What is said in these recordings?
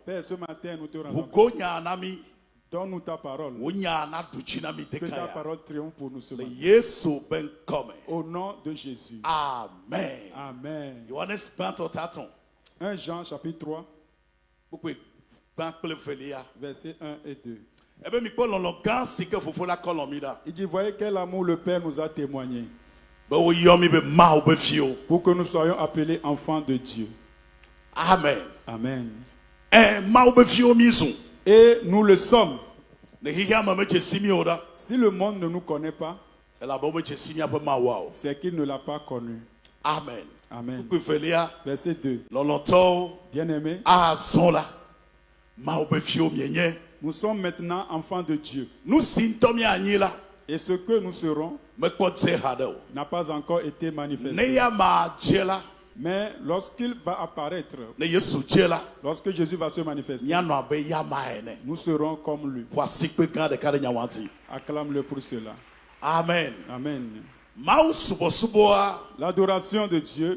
Père, ce matin, nous te rendons. Donne-nous ta parole. Que ta parole triomphe pour nous ce matin. Au nom de Jésus. Amen. Amen. 1 Jean chapitre 3, versets 1 et 2. Il dit, voyez quel amour le Père nous a témoigné pour que nous soyons appelés enfants de Dieu. Amen. Amen. Et nous le sommes. Si le monde ne nous connaît pas, c'est qu'il ne l'a pas connu. Amen. Amen. Verset 2. Bien-aimés, nous sommes maintenant enfants de Dieu. Et ce que nous serons n'a pas encore été manifesté. Mais lorsqu'il va apparaître, lorsque Jésus va se manifester, nous serons comme lui. Acclame-le pour cela. Amen. Amen. L'adoration de Dieu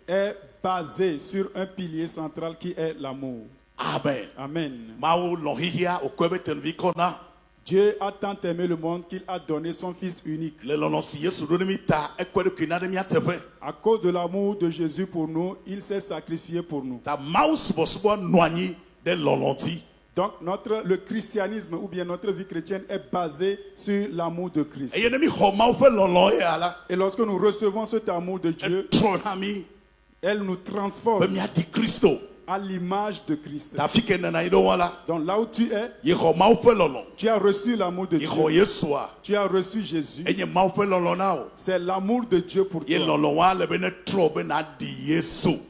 est basée sur un pilier central qui est l'amour. Amen. Amen. Dieu a tant aimé le monde qu'il a donné son Fils unique. À cause de l'amour de Jésus pour nous, il s'est sacrifié pour nous. Donc le christianisme ou bien notre vie chrétienne est basée sur l'amour de Christ. Et lorsque nous recevons cet amour de Dieu, elle nous transforme à l'image de Christ. Donc là où tu es, tu as reçu l'amour de Dieu. Tu as reçu Jésus. C'est l'amour de Dieu pour toi.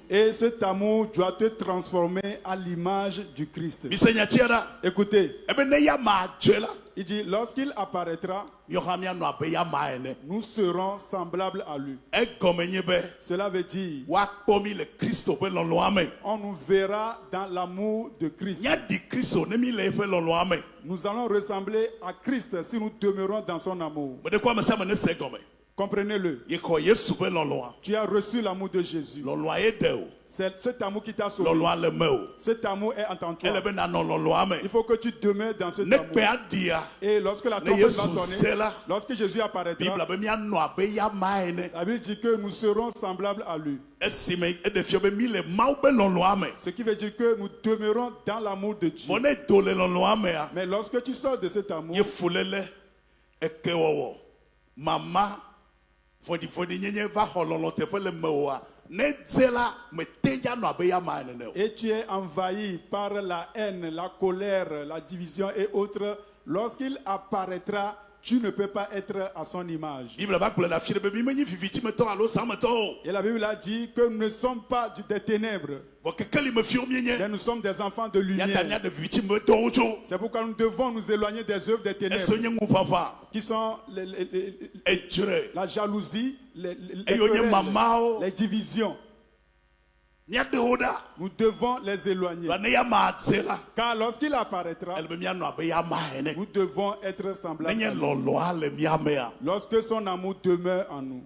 Et cet amour doit te transformer à l'image du Christ. Écoutez, il dit, lorsqu'il apparaîtra, nous serons semblables à lui. Cela veut dire, on nous verra dans l'amour de Christ. Nous allons ressembler à Christ si nous demeurons dans son amour. Comprenez-le. Tu as reçu l'amour de Jésus. C'est cet amour qui t'a sauvé. Cet amour est en toi. Il faut que tu demeures dans cet amour. Et lorsque la trompette va sonner, lorsque Jésus apparaîtra, la Bible dit que nous serons semblables à lui. Ce qui veut dire que nous demeurons dans l'amour de Dieu. Mais lorsque tu sors de cet amour, et tu es envahi par la haine, la colère, la division et autres, lorsqu'il apparaîtra, tu ne peux pas être à son image. Et la Bible a dit que nous ne sommes pas des ténèbres, mais nous sommes des enfants de lumière. C'est pourquoi nous devons nous éloigner des œuvres des ténèbres, qui sont la jalousie, les divisions. Nous devons les éloigner. Car lorsqu'il apparaîtra, nous devons être semblables à lui. Lorsque son amour demeure en nous.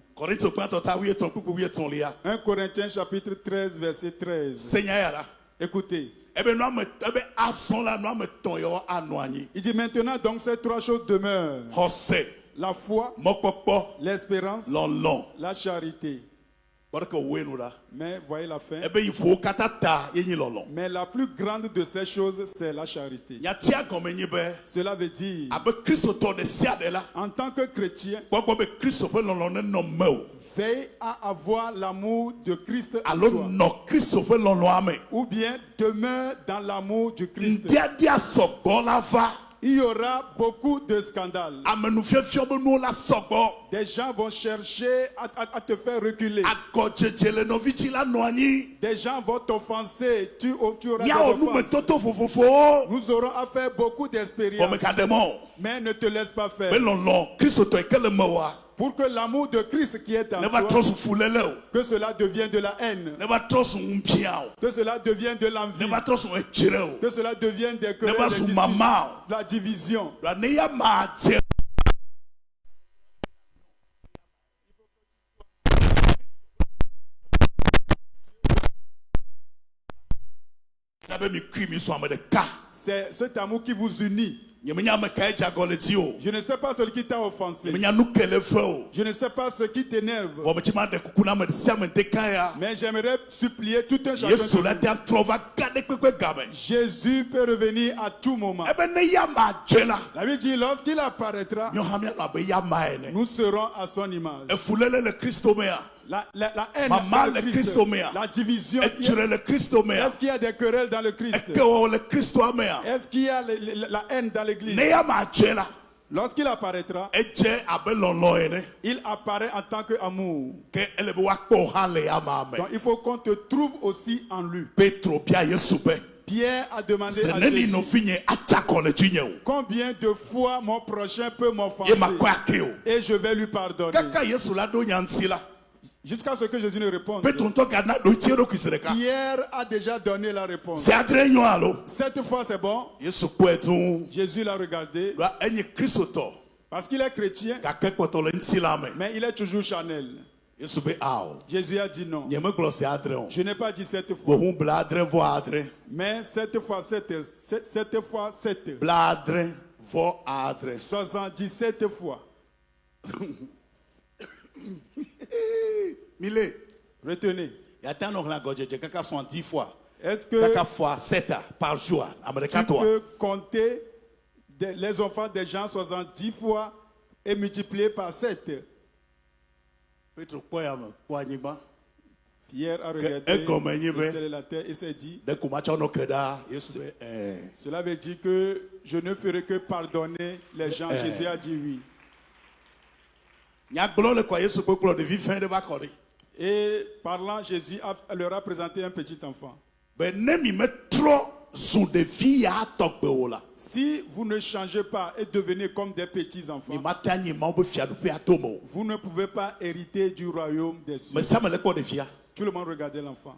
1 Corinthiens chapitre 13 verset 13. Écoutez. Il dit maintenant donc ces trois choses demeurent. La foi, l'espérance, la charité. Mais voyez la fin. Mais la plus grande de ces choses, c'est la charité. Cela veut dire, en tant que chrétien, veille à avoir l'amour de Christ en toi. Ou bien demeure dans l'amour du Christ. Il y aura beaucoup de scandales. Des gens vont chercher à te faire reculer. Des gens vont t'offenser. Tu auras des offenses. Nous aurons à faire beaucoup d'expériences. Mais ne te laisse pas faire. Pour que l'amour de Christ qui est en toi, que cela devienne de la haine, que cela devienne de l'envie, que cela devienne des querelles, de la division. C'est cet amour qui vous unit. Je ne sais pas ce qui t'a offensé. Je ne sais pas ce qui t'énerve. Mais j'aimerais supplier tout un chacun. Jésus peut revenir à tout moment. La Bible dit lorsqu'il apparaîtra, nous serons à son image. La haine, le Christ, la division. Est-ce qu'il y a des querelles dans le Christ? Est-ce qu'il y a la haine dans l'église? Lorsqu'il apparaîtra, il apparaît en tant qu'amour. Donc il faut qu'on te trouve aussi en lui. Pierre a demandé à Jésus, combien de fois mon prochain peut m'offenser et je vais lui pardonner. Jusqu'à ce que Jésus ne réponde. Pierre a déjà donné la réponse. Cette fois c'est bon. Jésus l'a regardé. Parce qu'il est chrétien. Mais il est toujours charnel. Jésus a dit non. Je n'ai pas dit cette fois. Mais cette fois 77 fois. Retenez. Est-ce que tu peux compter les enfants des gens 70 fois et multiplier par 7? Pierre a regardé le ciel et la terre et s'est dit, cela veut dire que je ne ferai que pardonner les gens. Jésus a dit oui. Et parlant, Jésus leur a présenté un petit enfant. Si vous ne changez pas et devenez comme des petits enfants, vous ne pouvez pas hériter du royaume des cieux. Tout le monde regardait l'enfant.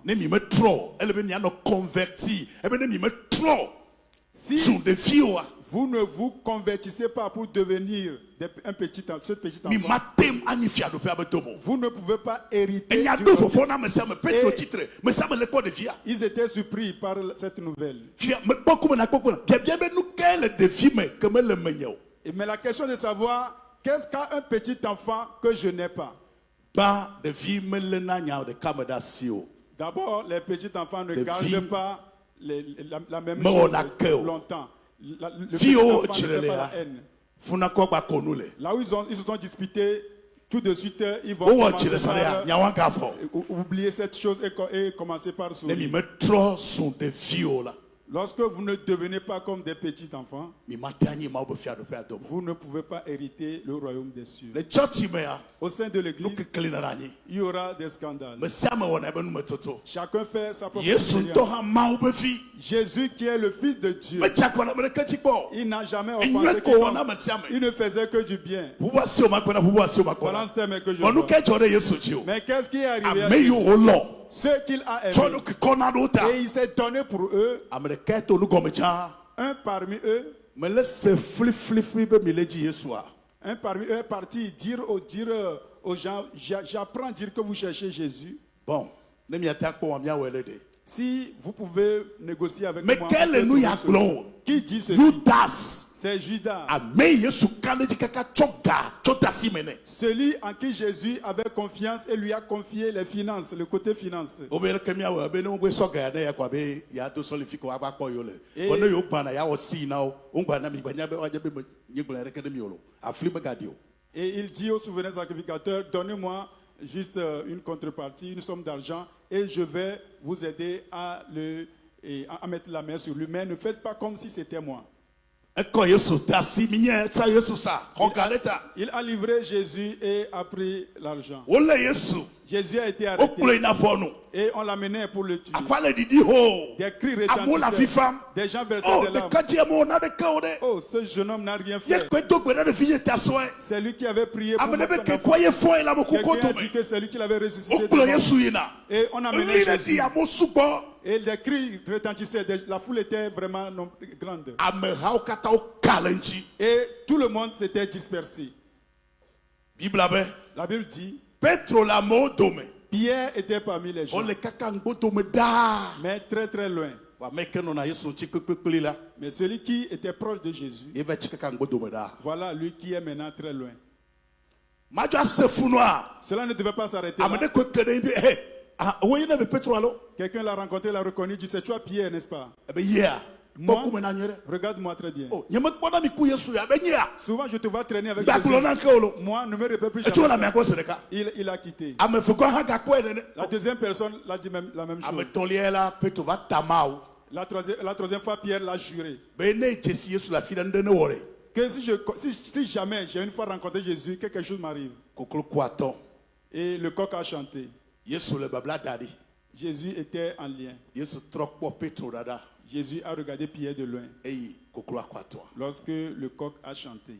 Si vous ne vous convertissez pas pour devenir ce petit enfant, vous ne pouvez pas hériter. Ils étaient surpris par cette nouvelle. Mais la question de savoir, qu'est-ce qu'a un petit enfant que je n'ai pas? D'abord, les petits enfants ne gardent pas la même chose longtemps. Le petit enfant ne fait pas la haine. Là où ils se sont disputés, tout de suite, ils vont commencer par oublier cette chose et commencer par sourire. Lorsque vous ne devenez pas comme des petits enfants, vous ne pouvez pas hériter le royaume des cieux. Au sein de l'église, il y aura des scandales. Chacun fait sa propre expérience. Jésus qui est le Fils de Dieu, il n'a jamais offensé quiconque. Il ne faisait que du bien. Voilà ce thème que je vois. Mais qu'est-ce qui est arrivé à Jésus? Ce qu'il a aimé. Et il s'est donné pour eux. Un parmi eux. Un parmi eux est parti dire aux gens, j'apprends à dire que vous cherchez Jésus. Bon. Si vous pouvez négocier avec moi. Qui dit ceci? C'est Judas. Celui en qui Jésus avait confiance et lui a confié les finances, le côté finance. Et il dit au souverain sacrificateur, donnez-moi juste une contrepartie, une somme d'argent, et je vais vous aider à mettre la main sur lui. Mais ne faites pas comme si c'était moi. Il a livré Jésus et a pris l'argent. Jésus a été arrêté et on l'a mené pour le tuer. Des cris retentissaient. Des gens versaient des larmes. Oh, ce jeune homme n'a rien fait. C'est lui qui avait prié pour moi. Quelqu'un a dit que c'est lui qui l'avait ressuscité. Et on a mené Jésus. Et des cris retentissaient. La foule était vraiment grande. Et tout le monde s'était dispersé. La Bible dit, Pierre était parmi les gens, mais très très loin. Mais celui qui était proche de Jésus, voilà lui qui est maintenant très loin. Cela ne devait pas s'arrêter là. Quelqu'un l'a rencontré, l'a reconnu, dit c'est toi Pierre, n'est-ce pas? Moi, regarde-moi très bien. Souvent je te vois traîner avec Jésus. Moi, ne me répète plus jamais. Il a quitté. La deuxième personne l'a dit la même chose. La troisième fois, Pierre l'a juré. Que si jamais j'ai une fois rencontré Jésus, quelque chose m'arrive. Et le coq a chanté. Jésus était en lien. Jésus a regardé Pierre de loin. Lorsque le coq a chanté,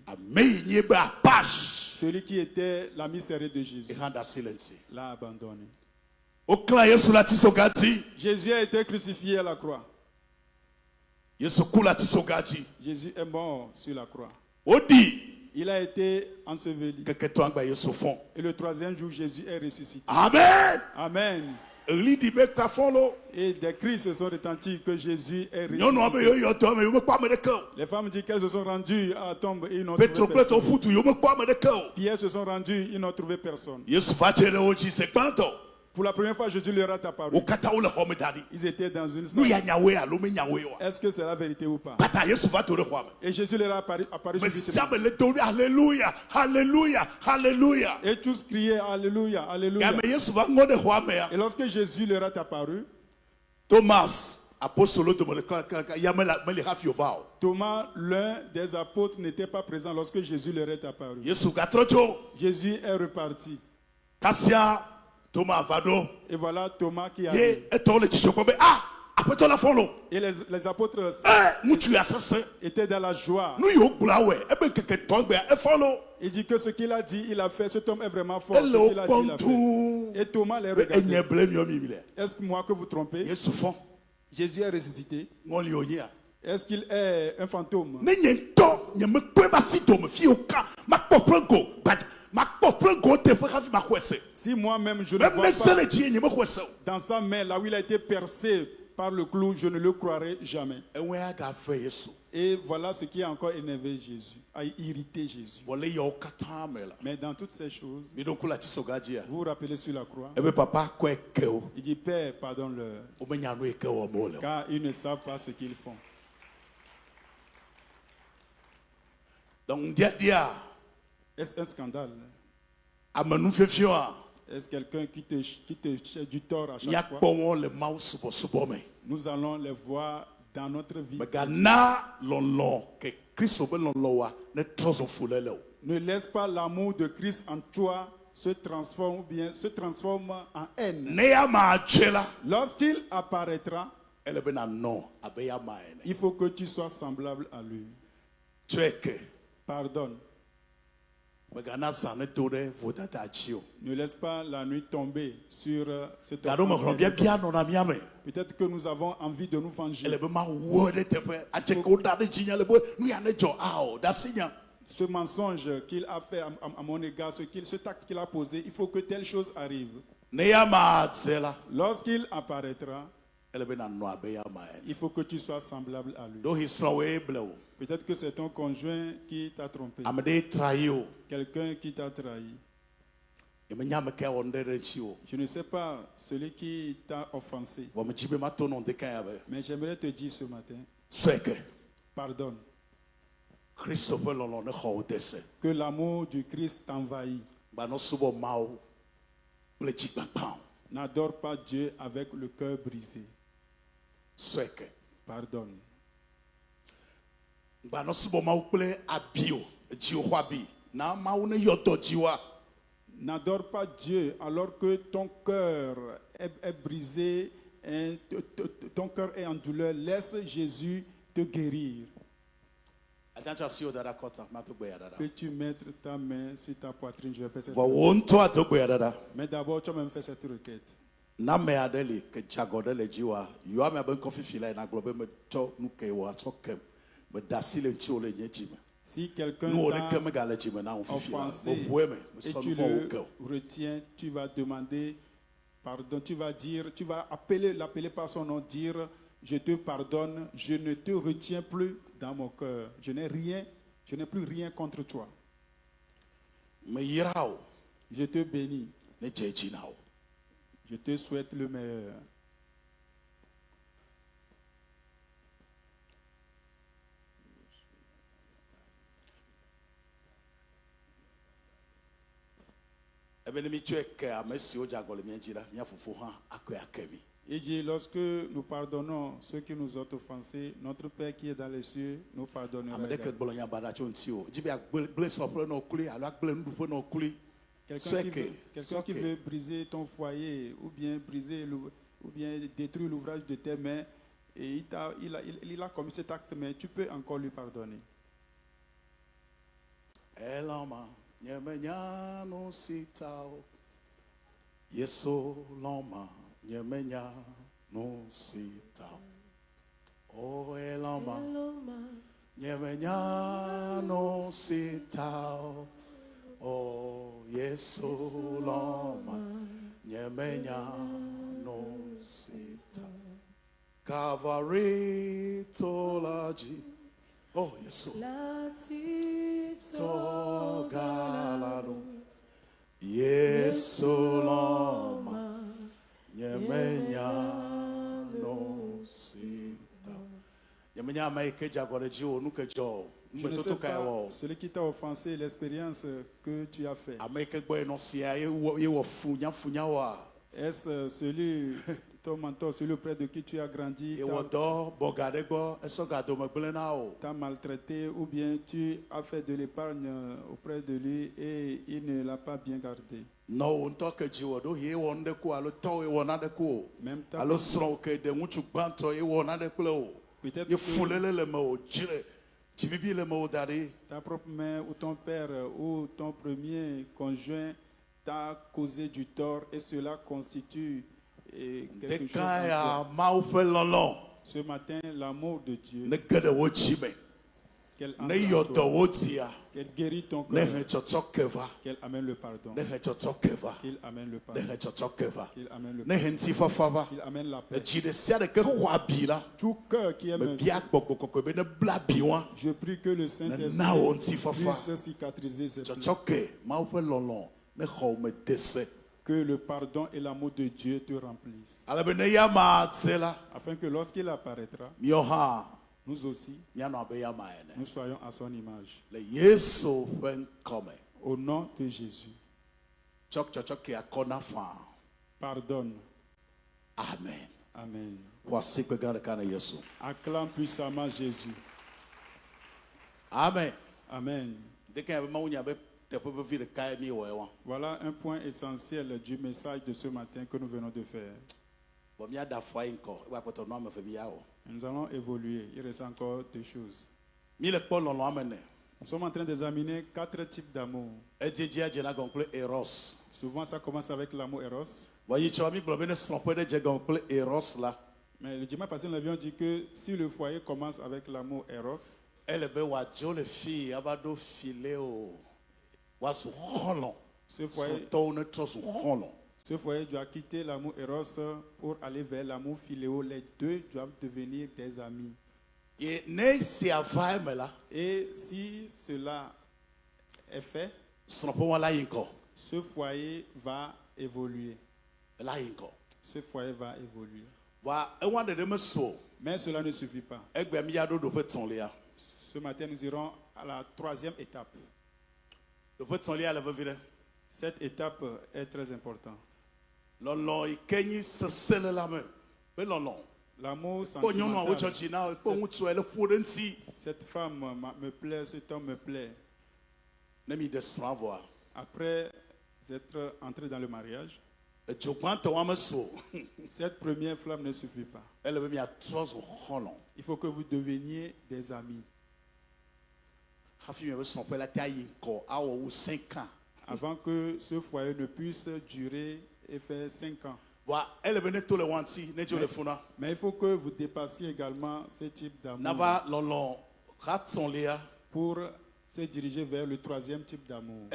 celui qui était l'ami serré de Jésus l'a abandonné. Jésus a été crucifié à la croix. Jésus est mort sur la croix. Il a été enseveli. Et le troisième jour, Jésus est ressuscité. Amen. Amen. Et des cris se sont retentis que Jésus est ressuscité. Les femmes disent qu'elles se sont rendues à la tombe et ils n'ont trouvé personne. Pierre se sont rendus, ils n'ont trouvé personne. Pour la première fois, Jésus leur a apparu. Ils étaient dans une salle. Est-ce que c'est la vérité ou pas? Et Jésus leur a apparu subitement. Alléluia, Alléluia, Alléluia. Et tous criaient Alléluia, Alléluia. Et lorsque Jésus leur a apparu, Thomas, l'un des apôtres, n'était pas présent lorsque Jésus leur est apparu. Jésus est reparti. Thomas Vado. Et voilà Thomas qui arrive. Et les apôtres étaient dans la joie. Il dit que ce qu'il a dit, il a fait. Cet homme est vraiment fort. Ce qu'il a dit, il a fait. Et Thomas les regardait. Est-ce que moi que vous trompez? Jésus est ressuscité. Est-ce qu'il est un fantôme? Si moi-même je ne vois pas dans sa main là où il a été percé par le clou, je ne le croirai jamais. Et voilà ce qui a encore énervé Jésus, a irrité Jésus. Mais dans toutes ces choses, vous vous rappelez sur la croix, il dit Père, pardonne-leur, car ils ne savent pas ce qu'ils font. Donc, est-ce un scandale? Est-ce quelqu'un qui te fait du tort à chaque fois? Nous allons les voir dans notre vie. Ne laisse pas l'amour de Christ en toi se transforme en haine. Lorsqu'il apparaîtra, il faut que tu sois semblable à lui. Pardonne. Ne laisse pas la nuit tomber sur cette offense. Peut-être que nous avons envie de nous venger. Ce mensonge qu'il a fait à mon égard, cet acte qu'il a posé, il faut que telle chose arrive. Lorsqu'il apparaîtra, il faut que tu sois semblable à lui. Peut-être que c'est ton conjoint qui t'a trompé. Quelqu'un qui t'a trahi. Je ne sais pas celui qui t'a offensé. Mais j'aimerais te dire ce matin, pardonne. Que l'amour du Christ t'envahit. N'adore pas Dieu avec le cœur brisé. Pardonne. N'adore pas Dieu alors que ton cœur est brisé, ton cœur est en douleur. Laisse Jésus te guérir. Peux-tu mettre ta main sur ta poitrine? Je vais faire cette requête. Mais d'abord, tu vas même faire cette requête. Si quelqu'un t'a offensé et tu le retiens, tu vas demander pardon, tu vas l'appeler par son nom, dire je te pardonne, je ne te retiens plus dans mon cœur. Je n'ai plus rien contre toi. Je te bénis. Je te souhaite le meilleur. Il dit, lorsque nous pardonnons ceux qui nous ont offensés, notre Père qui est dans les cieux nous pardonnera. Quelqu'un qui veut briser ton foyer ou bien détruire l'ouvrage de tes mains, et il a commis cet acte, mais tu peux encore lui pardonner. Yeso loma nyemenya no sita. Oh eloma nyemenya no sita. Oh yeso loma nyemenya no sita. Calvary tolaji. Oh yeso to galano. Yeso loma nyemenya no sita. Nyemenya maike jagoreji o nukejo. Je ne sais pas celui qui t'a offensé, l'expérience que tu as fait. Est-ce celui, ton mentor, celui auprès de qui tu as grandi, t'a maltraité, ou bien tu as fait de l'épargne auprès de lui et il ne l'a pas bien gardé? Même ta propre mère ou ton père ou ton premier conjoint t'a causé du tort et cela constitue quelque chose. Ce matin, l'amour de Dieu, qu'elle guérit ton cœur, qu'elle amène le pardon, qu'il amène le pardon, qu'il amène le pardon, qu'il amène la paix. Tout cœur qui aime Dieu, je prie que le Saint-Esprit puisse cicatriser cette plaie. Que le pardon et l'amour de Dieu te remplissent. Afin que lorsqu'il apparaîtra, nous aussi, nous soyons à son image. Au nom de Jésus. Pardonne. Amen. Amen. Acclame puissamment Jésus. Amen. Amen. Voilà un point essentiel du message de ce matin que nous venons de faire. Nous allons évoluer. Il reste encore deux choses. Nous sommes en train d'examiner 4 types d'amour. Souvent, ça commence avec l'amour Eros. Mais le dimanche passé, nous avions dit que si le foyer commence avec l'amour Eros, ce foyer doit quitter l'amour Eros pour aller vers l'amour Philéo. Les deux doivent devenir des amis. Et si cela est fait, ce foyer va évoluer. Ce foyer va évoluer. Mais cela ne suffit pas. Ce matin, nous irons à la 3e étape. Cette étape est très importante. L'amour sentimental. Cette femme me plaît, cet homme me plaît. Après être entré dans le mariage, cette première flamme ne suffit pas. Il faut que vous deveniez des amis. Avant que ce foyer ne puisse durer et faire 5 ans. Mais il faut que vous dépassiez également ce type d'amour pour se diriger vers le 3e type d'amour.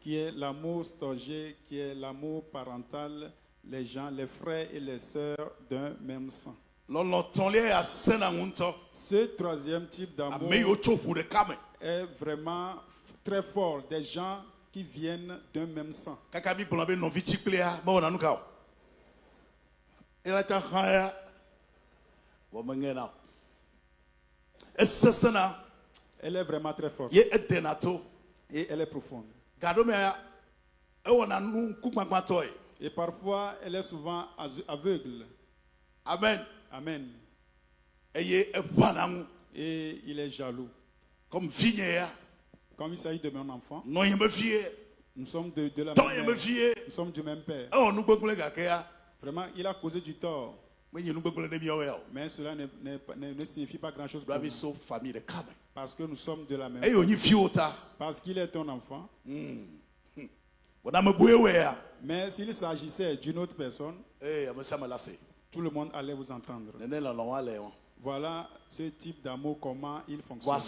qui est l'amour storgé, qui est l'amour parental, les gens, les frères et les sœurs d'un même sang. Ce troisième type d'amour est vraiment très fort, des gens qui viennent d'un même sang. Elle est vraiment très forte et elle est profonde. Et parfois, elle est souvent aveugle. Amen. Amen. Et il est jaloux. Comme il s'agit de mon enfant, nous sommes de la même mère. Nous sommes du même père. Vraiment, il a causé du tort. Mais cela ne signifie pas grand-chose pour nous. Parce que nous sommes de la même famille. Parce qu'il est ton enfant. Mais s'il s'agissait d'une autre personne, tout le monde allait vous entendre. Voilà ce type d'amour, comment il fonctionne.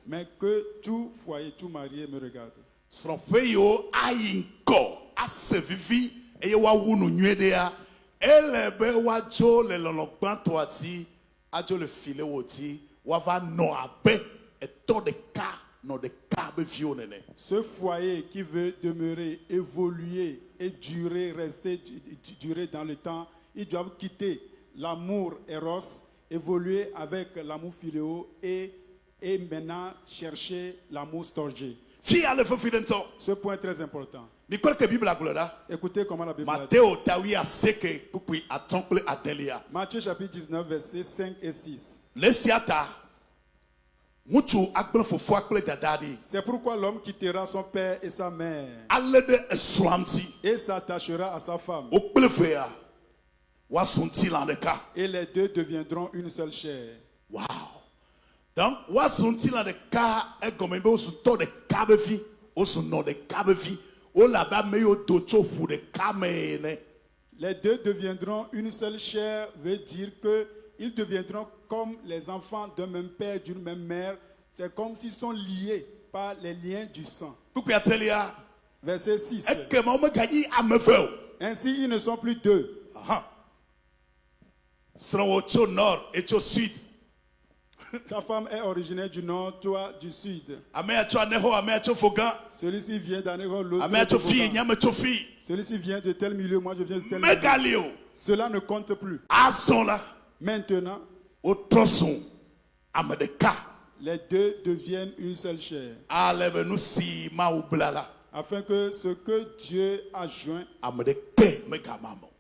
Mais que tout foyer, tout marié me regarde. Ce foyer qui veut demeurer, évoluer et durer, durer dans le temps, ils doivent quitter l'amour Eros, évoluer avec l'amour philéo et maintenant chercher l'amour storgé. Ce point est très important. Écoutez comment la Bible dit. Matthieu chapitre 19, versets 5 et 6. C'est pourquoi l'homme quittera son père et sa mère et s'attachera à sa femme. Et les deux deviendront une seule chair. Wow. Donc, les deux deviendront une seule chair veut dire que ils deviendront comme les enfants d'un même père, d'une même mère. C'est comme s'ils sont liés par les liens du sang. Verset 6. Ainsi, ils ne sont plus deux. Ta femme est originaire du nord, toi du sud. Celui-ci vient d'Anéro, l'autre de Bogan. Celui-ci vient de tel milieu, moi je viens de tel milieu. Cela ne compte plus. Maintenant, les deux deviennent une seule chair. Afin que ce que Dieu a joint,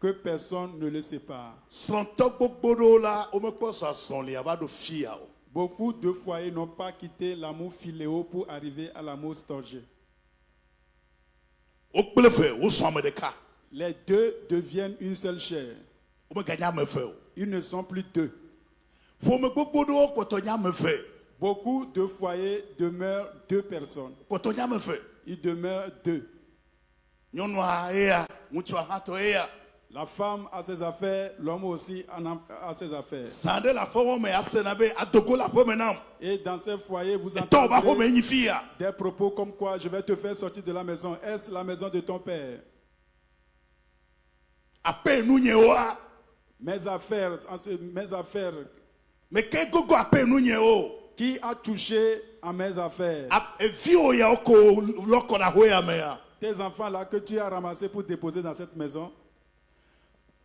que personne ne le sépare. Beaucoup de foyers n'ont pas quitté l'amour philéo pour arriver à l'amour storgé. Les deux deviennent une seule chair. Ils ne sont plus deux. Beaucoup de foyers demeurent deux personnes. Ils demeurent deux. La femme a ses affaires, l'homme aussi a ses affaires. Et dans ces foyers, vous entendez des propos comme quoi je vais te faire sortir de la maison. Est-ce la maison de ton père? Mes affaires. Qui a touché à mes affaires? Tes enfants là que tu as ramassés pour déposer dans cette maison.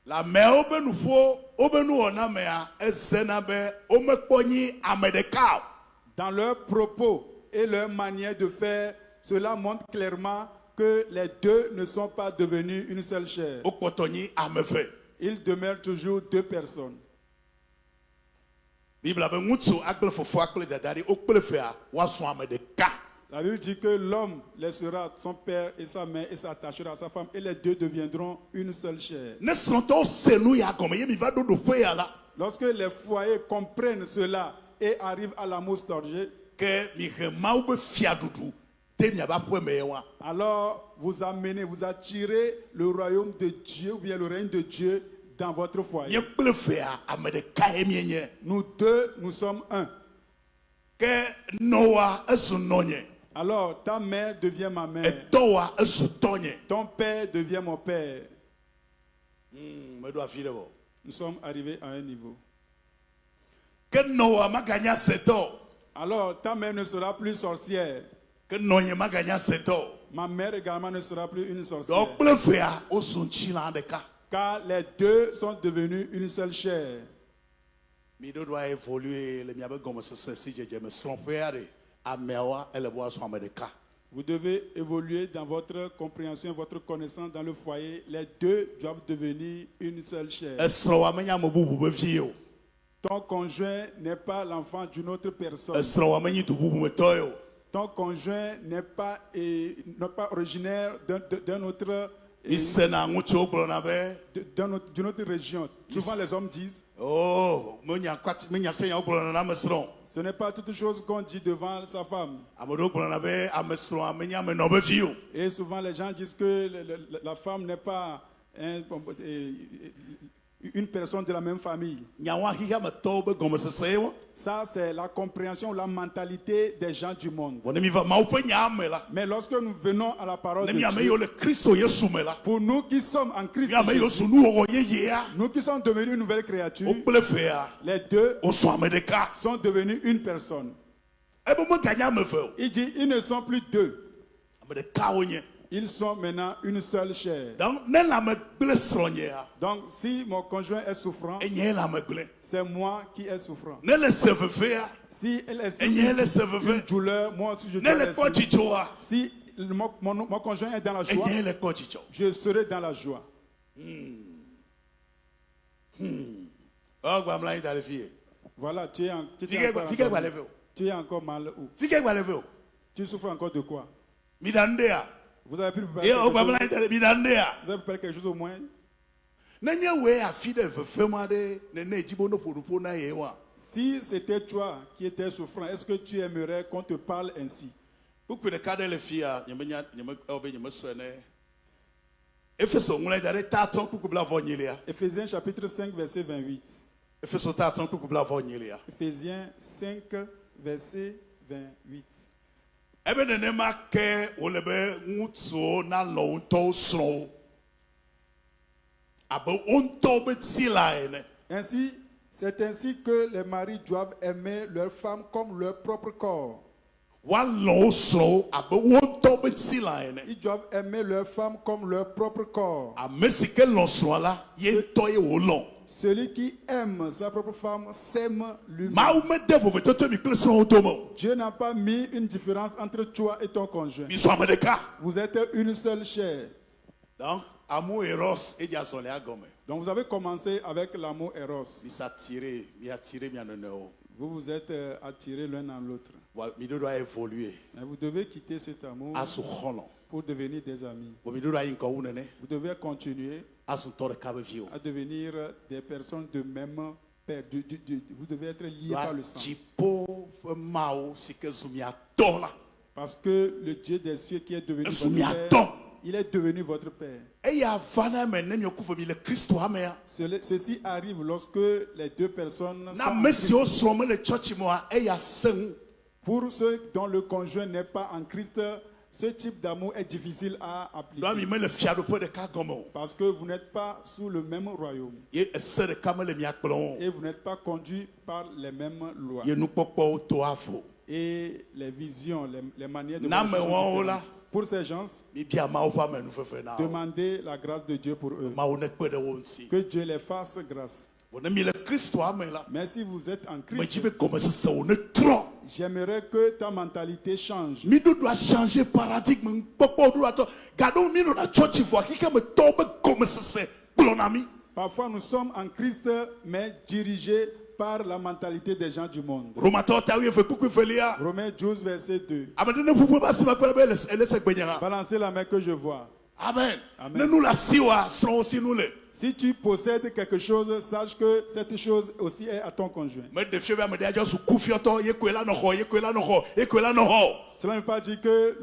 Dans leurs propos et leur manière de faire, cela montre clairement que les deux ne sont pas devenus une seule chair. Ils demeurent toujours deux personnes. La Bible dit que l'homme laissera son père et sa mère et s'attachera à sa femme et les deux deviendront une seule chair. Lorsque les foyers comprennent cela et arrivent à l'amour storgé, alors vous amenez, vous attirez le royaume de Dieu ou bien le règne de Dieu dans votre foyer. Nous deux, nous sommes un. que Noah est nonye. Alors ta mère devient ma Et mère. toi est tonye. Ton père devient mon père. Me doit filer bon. Nous sommes arrivés à un niveau. Que Noah m'a gagné 7 ans. Alors ta mère ne sera plus sorcière. Que Noye m'a gagné 7 ans. Ma mère également ne sera plus une sorcière. Donc le frère au son chilan de cas. Car les deux sont devenus une seule chair. Mais doit évoluer le miabe comme si je me trompais à mewa et le bois soit de cas. Vous devez évoluer dans votre compréhension, votre connaissance dans le foyer. Les deux doivent devenir une seule chair. Ton conjoint n'est pas l'enfant d'une autre personne. Ton conjoint n'est pas originaire d'un autre, d'une autre région. Souvent les hommes disent, ce n'est pas toute chose qu'on dit devant sa femme. Et souvent les gens disent que la femme n'est pas une personne de la même famille. Ça, c'est la compréhension, la mentalité des gens du monde. Mais lorsque nous venons à la parole de Dieu, pour nous qui sommes en Christ Jésus, nous qui sommes devenus une nouvelle créature, les deux sont devenus une personne. Il dit, ils ne sont plus deux. Ils sont maintenant une seule chair. Donc, si mon conjoint est souffrant, c'est moi qui est souffrant. Si elle exprime une douleur, moi aussi je dois l'exprimer. Si mon conjoint est dans la joie, je serai dans la joie. Voilà, tu es encore mal où? Tu souffres encore de quoi? Vous avez pu préparer quelque chose au moins? Si c'était toi qui étais souffrant, est-ce que tu aimerais qu'on te parle ainsi? Éphésiens chapitre 5 verset 28. Éphésiens 5 verset 28. Ainsi, c'est ainsi que les maris doivent aimer leurs femmes comme leur propre corps. Ils doivent aimer leurs femmes comme leur propre corps. Celui qui aime sa propre femme s'aime lui-même. Dieu n'a pas mis une différence entre toi et ton conjoint. Vous êtes une seule chair. Donc, amour eros et donc vous avez commencé avec l'amour eros. Vous vous êtes attirés l'un dans l'autre. Mais vous devez quitter cet amour pour devenir des amis. Vous devez continuer à devenir des personnes de même père. Vous devez être liés par le sang. Parce que le Dieu des cieux qui est devenu votre père, il est devenu votre père. Ceci arrive lorsque les deux personnes sont en Christ. Pour ceux dont le conjoint n'est pas en Christ, ce type d'amour est difficile à appliquer. Parce que vous n'êtes pas sous le même royaume. Et vous n'êtes pas conduit par les mêmes lois. Et les visions, les manières de marcher. Pour ces gens, demandez la grâce de Dieu pour eux. Que Dieu les fasse grâce. Mais si vous êtes en Christ, j'aimerais que ta mentalité change. Changer paradigme. Parfois nous sommes en Christ, mais dirigés par la mentalité des gens du monde. Romains 12, verset 2. Balancez la main que je vois. Amen. Amen. Si tu possèdes quelque chose, sache que cette chose aussi est à ton conjoint. Cela ne veut pas dire que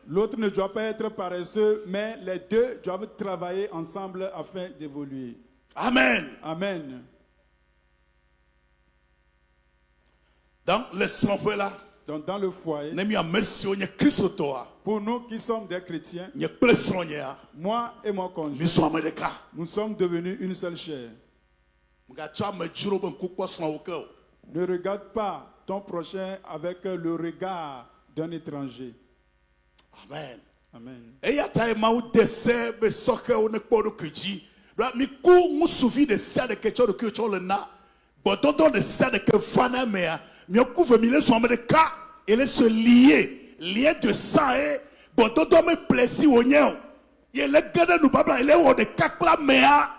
l'autre ne doit pas être paresseux, mais les deux doivent travailler ensemble afin d'évoluer. Amen. Amen. Dans le slompé là. Donc dans le foyer, pour nous qui sommes des chrétiens, moi et mon conjoint, nous sommes devenus une seule chair. Ne regarde pas ton prochain avec le regard d'un étranger. Amen. Amen. Il est se lier, lien de sang et bon toto me plaisir au nion. Il est gardé nous papa, il est au de kakla mea.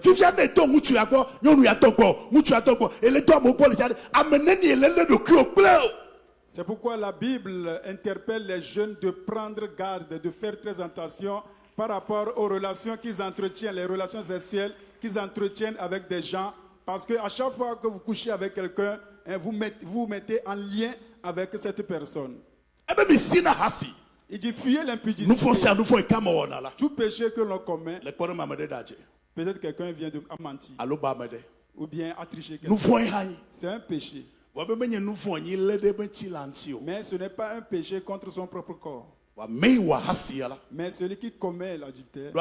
Tu viens de ton où tu as quoi, nous y a ton quoi, où tu as ton quoi, et les toi mon pôle, amenez ni le de cul au pleu. C'est pourquoi la Bible interpelle les jeunes de prendre garde, de faire très attention par rapport aux relations qu'ils entretiennent, les relations sexuelles qu'ils entretiennent avec des gens, parce qu'à chaque fois que vous couchez avec quelqu'un, vous mettez en lien avec cette personne. Il dit fuyez l'impudicité. Nous faisons tout péché que l'on commet. Peut-être quelqu'un vient de mentir. Ou bien a triché quelqu'un. C'est un péché. Mais ce n'est pas un péché contre son propre corps. Mais celui qui commet l'adultère,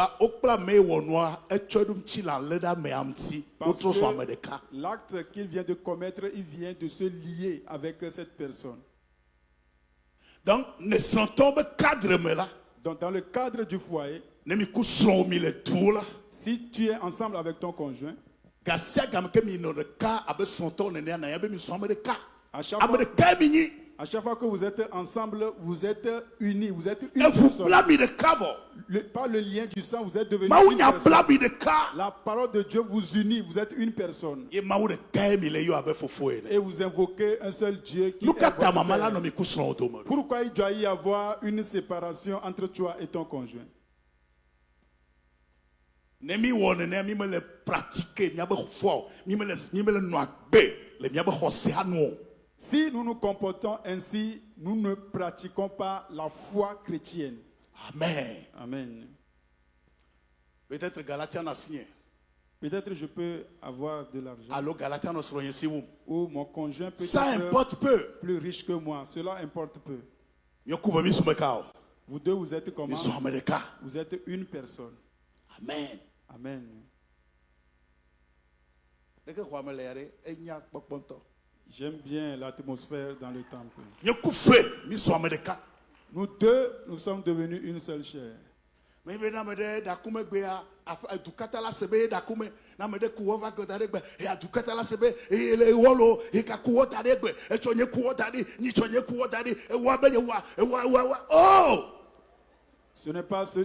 l'acte qu'il vient de commettre, il vient de se lier avec cette personne. Donc, dans le cadre du foyer, si tu es ensemble avec ton conjoint, à chaque fois que vous êtes ensemble, vous êtes unis, vous êtes une personne. Par le lien du sang, vous êtes devenus une personne. La parole de Dieu vous unit, vous êtes une personne. Et vous invoquez un seul Dieu qui est votre Père. Pourquoi il doit y avoir une séparation entre toi et ton conjoint? Si nous nous comportons ainsi, nous ne pratiquons pas la foi chrétienne. Amen. Amen. Peut-être Galatiens a signé. Peut-être je peux avoir de l'argent. Alors Galatiens a signé. Ou mon conjoint peut ça être importe peu. Plus riche que moi. Cela importe peu. Vous deux, vous êtes comment? Vous êtes une personne. Amen. Amen. J'aime bien l'atmosphère dans le temple. Nous deux, nous sommes devenus une seule chair. Ce n'est pas ce.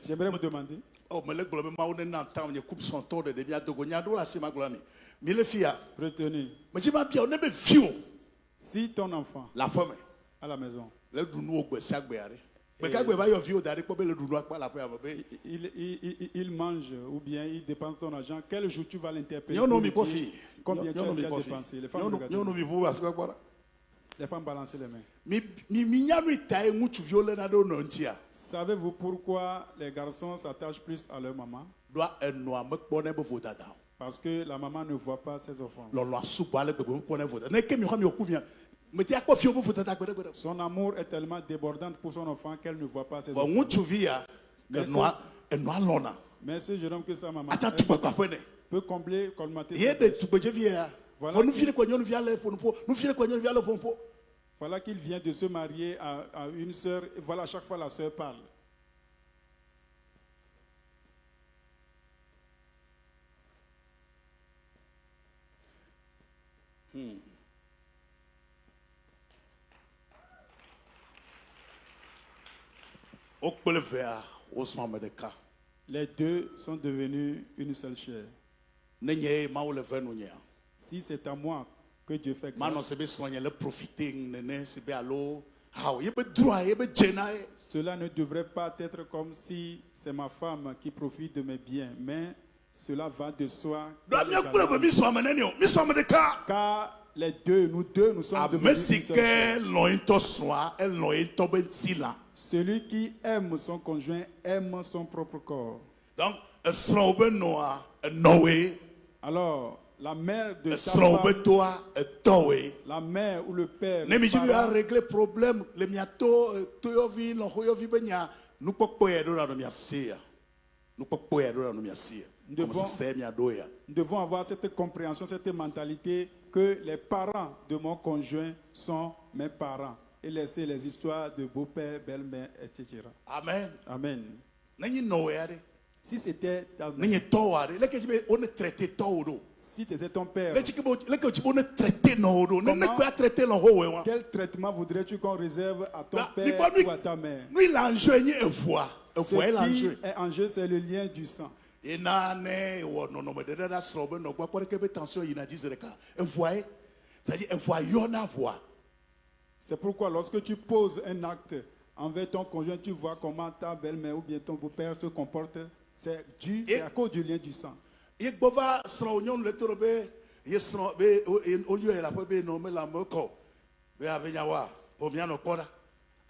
J'aimerais vous demander. Retenez. Si ton enfant la femme à la maison il mange ou bien il dépense ton argent, quel jour tu vas l'interpeller? Combien tu as déjà dépensé? Les femmes balancent les mains. Savez-vous pourquoi les garçons s'attachent plus à leur maman? Parce que la maman ne voit pas ses offenses. Son amour est tellement débordant pour son enfant qu'elle ne voit pas ses offenses. Mais ce jeune homme que sa maman peut colmater. Voilà qu'il vient de se marier à une sœur. Voilà, à chaque fois la sœur parle. Les deux sont devenus une seule chair. Si c'est à moi que Dieu fait grâce, cela ne devrait pas être comme si c'est ma femme qui profite de mes biens, mais cela va de soi. Car les deux, nous sommes devenus une seule chair. Celui qui aime son conjoint aime son propre corps. Donc, alors, la mère de ta femme, la mère ou le père, nous régler problème. Nous devons avoir cette compréhension, cette mentalité que les parents de mon conjoint sont mes parents et laisser les histoires de beau-père, belle-mère, etc. Amen. Amen. Si c'était ta mère, si tu étais ton père, quel traitement voudrais-tu qu'on réserve à ton père ou à ta mère? Ce qui est en jeu, c'est le lien du sang. C'est pourquoi lorsque tu poses un acte envers ton conjoint, tu vois comment ta belle-mère ou bien ton beau-père se comporte. C'est à cause du lien du sang.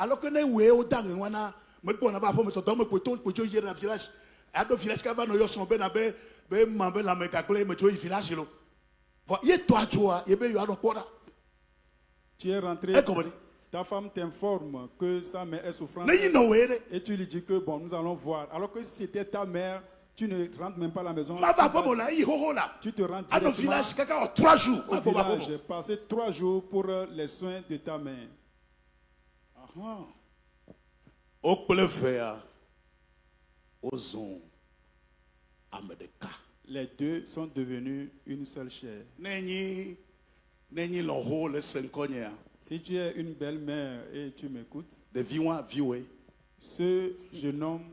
Alors que tu es rentré, ta femme t'informe que sa mère est souffrante et tu lui dis que bon, nous allons voir. Alors que si c'était ta mère, tu ne rentres même pas à la maison. Tu te rends directement au village, passer 3 jours pour les soins de ta mère. Les deux sont devenus une seule chair. Si tu es une belle-mère et tu m'écoutes, ce jeune homme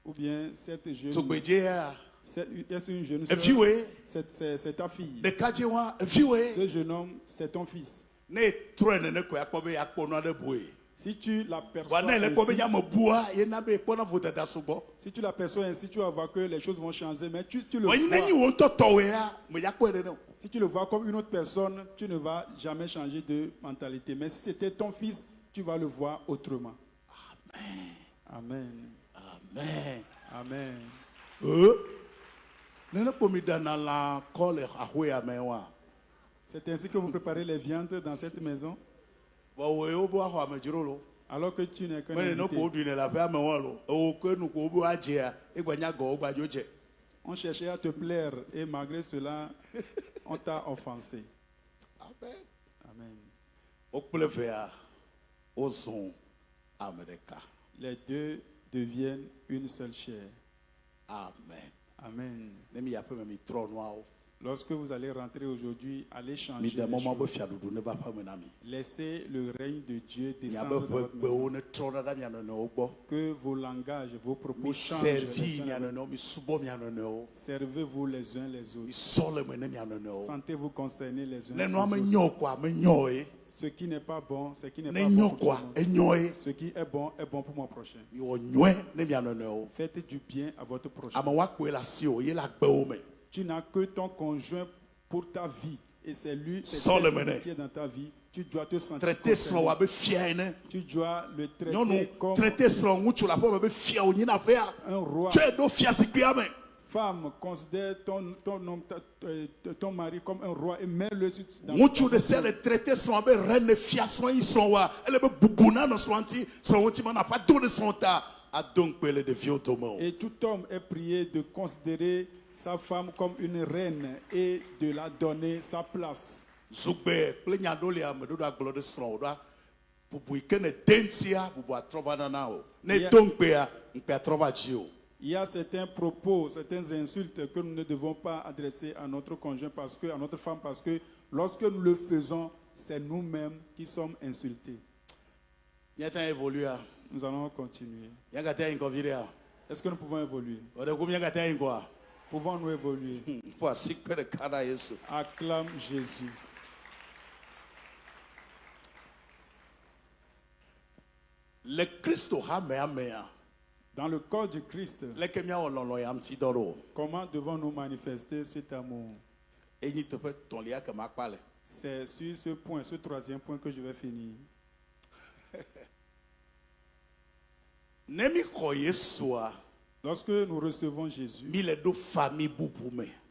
ou bien cette jeune est une jeune soeur, c'est ta fille. Ce jeune homme, c'est ton fils. Si tu l'aperçois ainsi, tu vas voir que les choses vont changer, mais tu le vois. Si tu le vois comme une autre personne, tu ne vas jamais changer de mentalité. Mais si c'était ton fils, tu vas le voir autrement. Amen. Amen. Amen. C'est ainsi que vous préparez les viandes dans cette maison. Alors que tu n'es qu'un invité. On cherchait à te plaire et malgré cela, on t'a offensé. Amen. Amen. Les deux deviennent une seule chair. Amen. Amen. Lorsque vous allez rentrer aujourd'hui, allez changer les choses. Laissez le règne de Dieu descendre dans votre maison. Que vos langages, vos propos changent. Servez-vous les uns les autres. Sentez-vous concernés les uns les autres. Ce qui n'est pas bon, ce qui n'est pas bon pour tout le monde. Ce qui est bon pour mon prochain. Faites du bien à votre prochain. Tu n'as que ton conjoint pour ta vie. Et c'est lui qui est dans ta vie. Tu dois te sentir concerné. Tu dois le traiter comme un roi. Femme, considère ton mari comme un roi et mets-le dans le et tout homme est prié de considérer sa femme comme une reine et de la donner sa place. Il y a certains propos, certaines insultes que nous ne devons pas adresser à notre conjoint, à notre femme, parce que lorsque nous le faisons, c'est nous-mêmes qui sommes insultés. Nous allons continuer. Est-ce que nous pouvons évoluer? Pouvons-nous évoluer? Acclame Jésus. Le Christ dans le corps du Christ, comment devons-nous manifester cet amour? C'est sur ce point, ce troisième point que je vais finir. Lorsque nous recevons Jésus,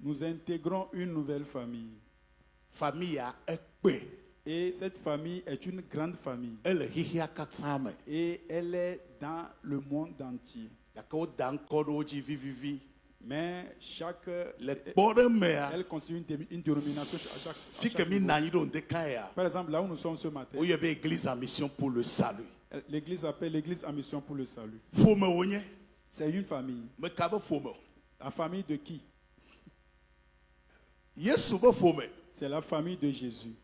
nous intégrons une nouvelle famille. Et cette famille est une grande famille. Et elle est dans le monde entier. Mais chaque... Elle constitue une dénomination à chaque niveau. Par exemple, là où nous sommes ce matin, l'église en mission pour le salut. L'église appelle l'église en mission pour le salut. C'est une famille. La famille de qui? C'est la famille de Jésus.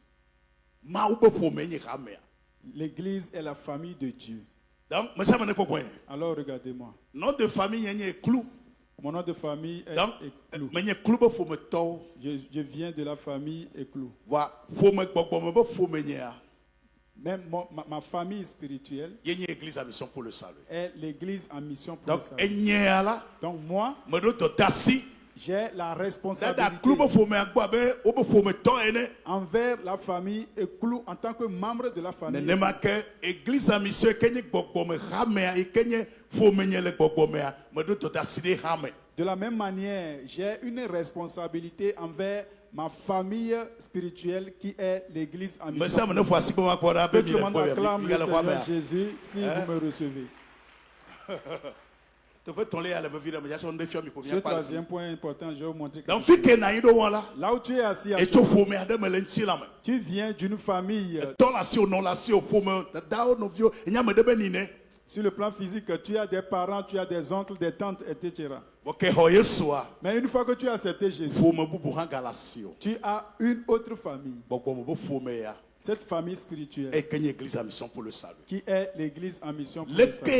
L'église est la famille de Dieu. Alors regardez-moi. Nom de famille est clou. Mon nom de famille est Eklou. Je viens de la famille Eklou. Même ma famille spirituelle est l'église en mission pour le salut. Donc moi, j'ai la responsabilité envers la famille Eklou en tant que membre de la famille. De la même manière, j'ai une responsabilité envers ma famille spirituelle qui est l'église en mission. Que tout le monde acclame le Seigneur Jésus si vous me recevez. Ce troisième point important, je vais vous montrer quelque chose. Là où tu es assis, tu viens d'une famille. Sur le plan physique, tu as des parents, tu as des oncles, des tantes, etc. Mais une fois que tu as accepté Jésus, tu as une autre famille. Cette famille spirituelle qui est l'église en mission pour le salut.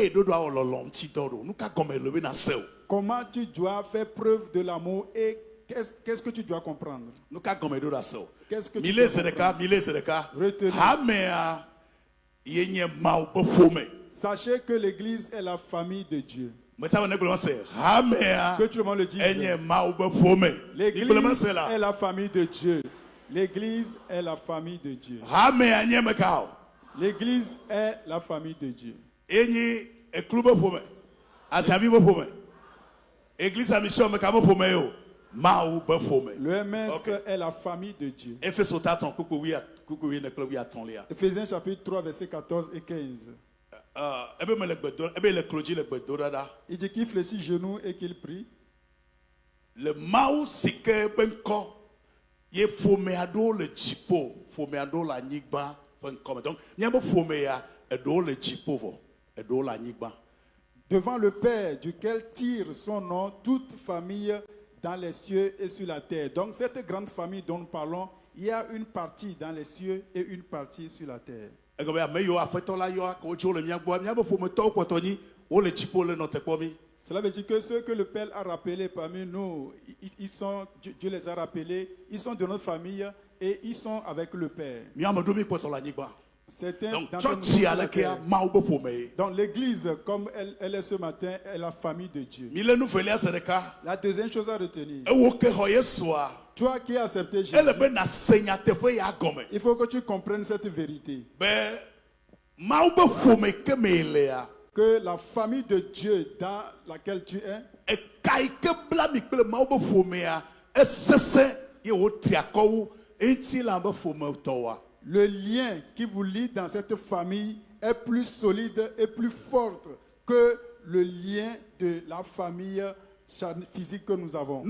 Comment tu dois faire preuve de l'amour et qu'est-ce que tu dois comprendre? Qu'est-ce que tu dois comprendre? Sachez que l'église est la famille de Dieu. Que tout le monde le dise. L'église est la famille de Dieu. L'église est la famille de Dieu. L'église est la famille de Dieu. Le MS est la famille de Dieu. Éphésiens chapitre 3, versets 14 et 15. Il dit qu'il fléchit genoux et qu'il prie. Le Mao sike benko ye fomeado le jipo fomeado la nyigba benko donc nyabo fomea edo le jipo edo la nyigba. Devant le Père duquel tire son nom toute famille dans les cieux et sur la terre. Donc cette grande famille dont nous parlons, il y a une partie dans les cieux et une partie sur la terre. Cela veut dire que ceux que le Père a rappelés parmi nous, Dieu les a rappelés, ils sont de notre famille et ils sont avec le Père. Donc l'église, comme elle est ce matin, est la famille de Dieu. La deuxième chose à retenir, toi qui as accepté Jésus, il faut que tu comprennes cette vérité. Que la famille de Dieu dans laquelle tu es, le lien qui vous lie dans cette famille est plus solide et plus fort que le lien de la famille physique que nous avons.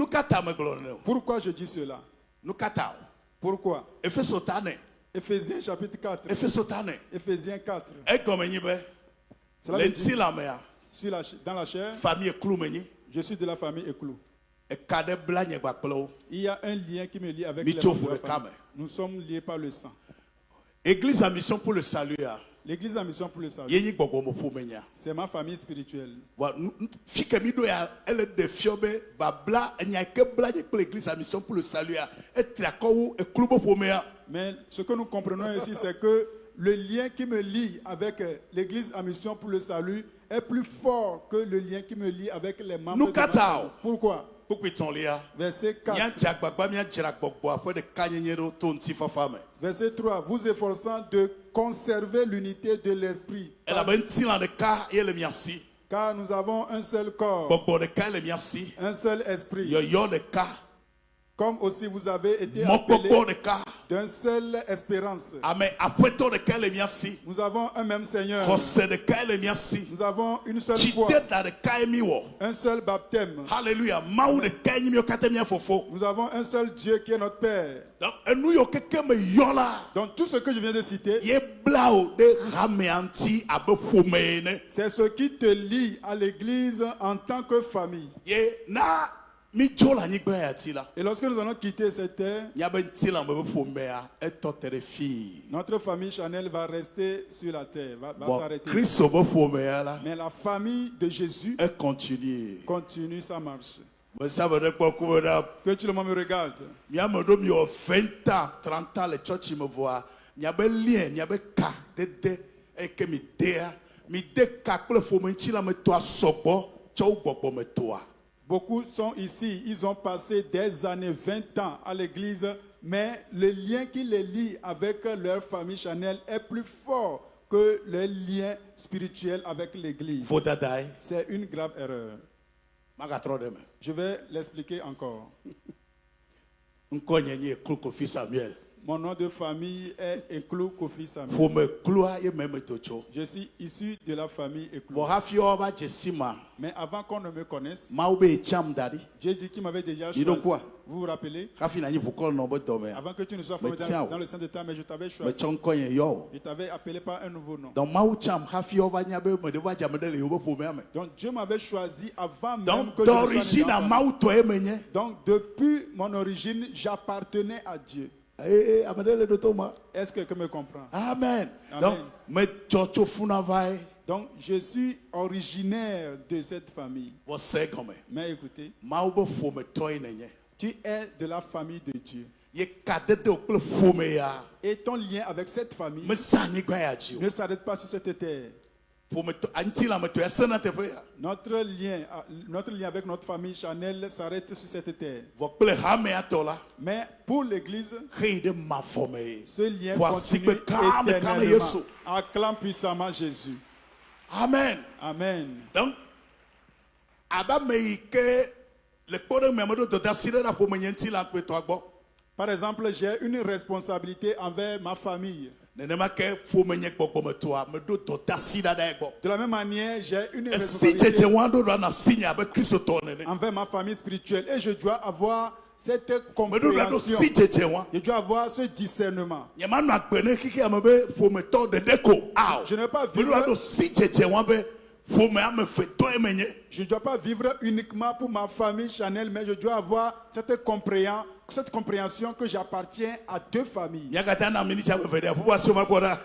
Pourquoi je dis cela? Pourquoi? Éphésiens chapitre 4. Éphésiens 4. Cela veut dire, dans la chair, je suis de la famille Eklou. Il y a un lien qui me lie avec les membres de la famille. Nous sommes liés par le sang. Église en mission pour le salut. L'église en mission pour le salut. C'est ma famille spirituelle. Mais ce que nous comprenons ici, c'est que le lien qui me lie avec l'église en mission pour le salut est plus fort que le lien qui me lie avec les membres de la famille. Pourquoi? Verset 4. Verset 3. Vous efforçant de conserver l'unité de l'esprit. Car nous avons un seul corps, un seul esprit. Comme aussi vous avez été appelés d'une seule espérance. Nous avons un même Seigneur. Nous avons une seule foi. Un seul baptême. Alléluia. Nous avons un seul Dieu qui est notre Père. Donc tout ce que je viens de citer, c'est ce qui te lie à l'église en tant que famille. Et lorsque nous allons quitter cette terre, notre famille Chanel va rester sur la terre, va s'arrêter. Mais la famille de Jésus continue sa marche. Que tout le monde me regarde. 20 ans, 30 ans, les church me voient. Il y a un lien, il y a un cas, et que mi déca, que le fomenti la me toi sobo, tchou me toi. Beaucoup sont ici, ils ont passé des années, 20 ans à l'église, mais le lien qui les lie avec leur famille Chanel est plus fort que le lien spirituel avec l'église. C'est une grave erreur. Je vais l'expliquer encore. Mon nom de famille est Eklou Kofi Samuel. Je suis issu de la famille Eklou. Mais avant qu'on ne me connaisse, Dieu dit qu'il m'avait déjà choisi. Vous vous rappelez? Avant que tu ne sois formé dans le sein de ta mère, je t'avais choisi. Je t'avais appelé par un nouveau nom. Donc Dieu m'avait choisi avant même que je sois né. Donc depuis mon origine, j'appartenais à Dieu. Est-ce que quelqu'un me comprend? Amen. Amen. Donc, je suis originaire de cette famille. Mais écoutez, tu es de la famille de Dieu. Et ton lien avec cette famille ne s'arrête pas sur cette terre. Notre lien avec notre famille Chanel s'arrête sur cette terre. Mais pour l'église, ce lien continue éternellement. Acclame puissamment Jésus. Amen. Amen. Donc, par exemple, j'ai une responsabilité envers ma famille. De la même manière, j'ai une responsabilité envers ma famille spirituelle. Et je dois avoir cette compréhension. Je dois avoir ce discernement. Je ne vais pas vivre. Je ne dois pas vivre uniquement pour ma famille Chanel, mais je dois avoir cette compréhension que j'appartiens à deux familles.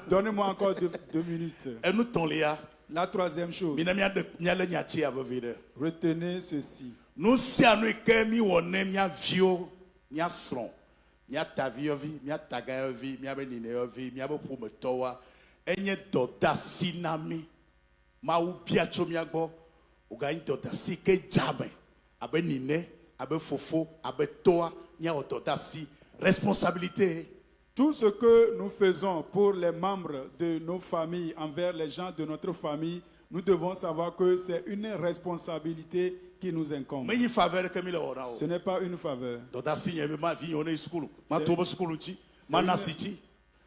Donnez-moi encore 2 minutes. La troisième chose. Retenez ceci. Nous responsabilité. Tout ce que nous faisons pour les membres de nos familles, envers les gens de notre famille, nous devons savoir que c'est une responsabilité qui nous incombe. Ce n'est pas une faveur.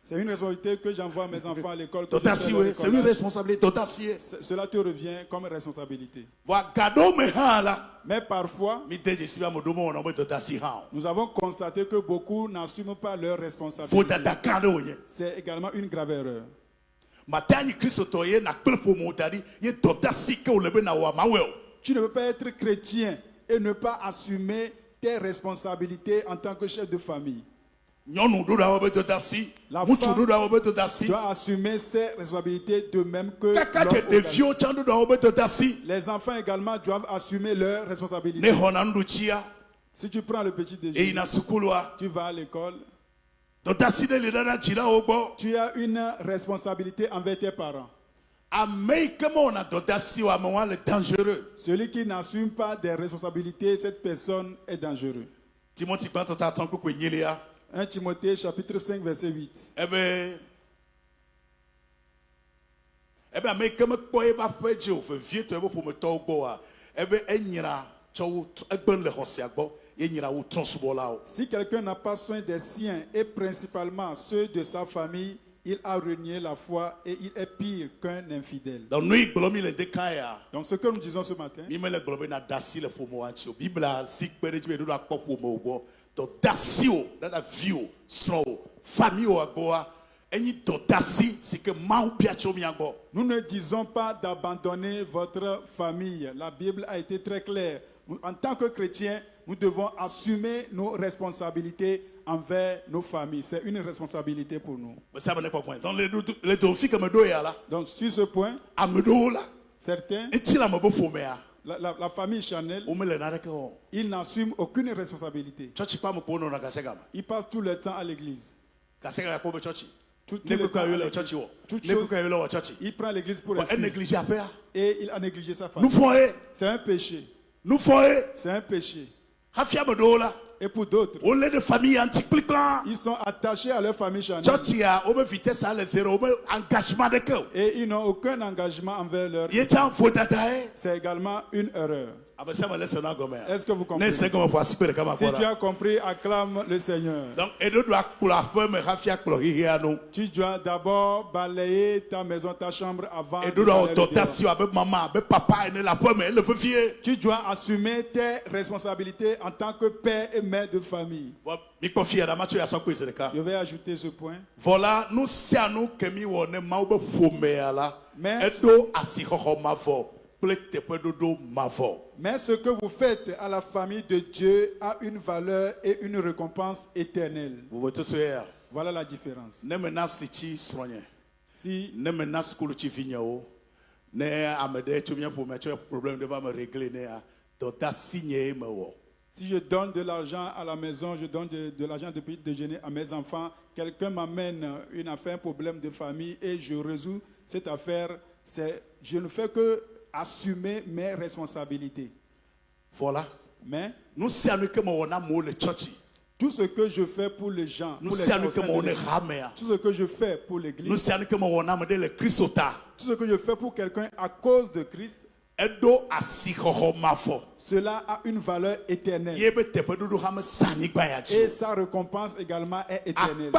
C'est une responsabilité que j'envoie mes enfants à l'école. C'est une responsabilité. Cela te revient comme responsabilité. Mais parfois, nous avons constaté que beaucoup n'assument pas leur responsabilité. C'est également une grave erreur. Tu ne peux pas être chrétien et ne pas assumer tes responsabilités en tant que chef de famille. La femme doit assumer ses responsabilités de même que les enfants également doivent assumer leurs responsabilités. Si tu prends le petit déjeuner, tu vas à l'école, tu as une responsabilité envers tes parents. Celui qui n'assume pas des responsabilités, cette personne est dangereux. 1 Timothée chapitre 5 verset 8. Si quelqu'un n'a pas soin des siens et principalement ceux de sa famille, il a renié la foi et il est pire qu'un infidèle. Donc ce que nous disons ce matin, nous ne disons pas d'abandonner votre famille. La Bible a été très claire. En tant que chrétiens, nous devons assumer nos responsabilités envers nos familles. C'est une responsabilité pour nous. Donc sur ce point, certains, la famille Chanel, ils n'assument aucune responsabilité. Ils passent tout le temps à l'église. Il prend l'église pour l'excuse. Et il a négligé sa famille. C'est un péché. C'est un péché. Et pour d'autres, ils sont attachés à leur famille Chanel. Et ils n'ont aucun engagement envers leur. C'est également une erreur. Est-ce que vous comprenez? Si tu as compris, acclame le Seigneur. Tu dois d'abord balayer ta maison, ta chambre avant de tu dois assumer tes responsabilités en tant que père et mère de famille. Je vais ajouter ce point. Voilà, nous sommes mais ce que vous faites à la famille de Dieu a une valeur et une récompense éternelle. Voilà la différence. Si si je donne de l'argent à la maison, je donne de l'argent de petit déjeuner à mes enfants, quelqu'un m'amène un problème de famille et je résous cette affaire, je ne fais que assumer mes responsabilités. Voilà. Mais nous savons que on a le church. Tout ce que je fais pour les gens, nous savons que on est tout ce que je fais pour l'église, nous savons que on a le Christ. Tout ce que je fais pour quelqu'un à cause de Christ, cela a une valeur éternelle. Et sa récompense également est éternelle.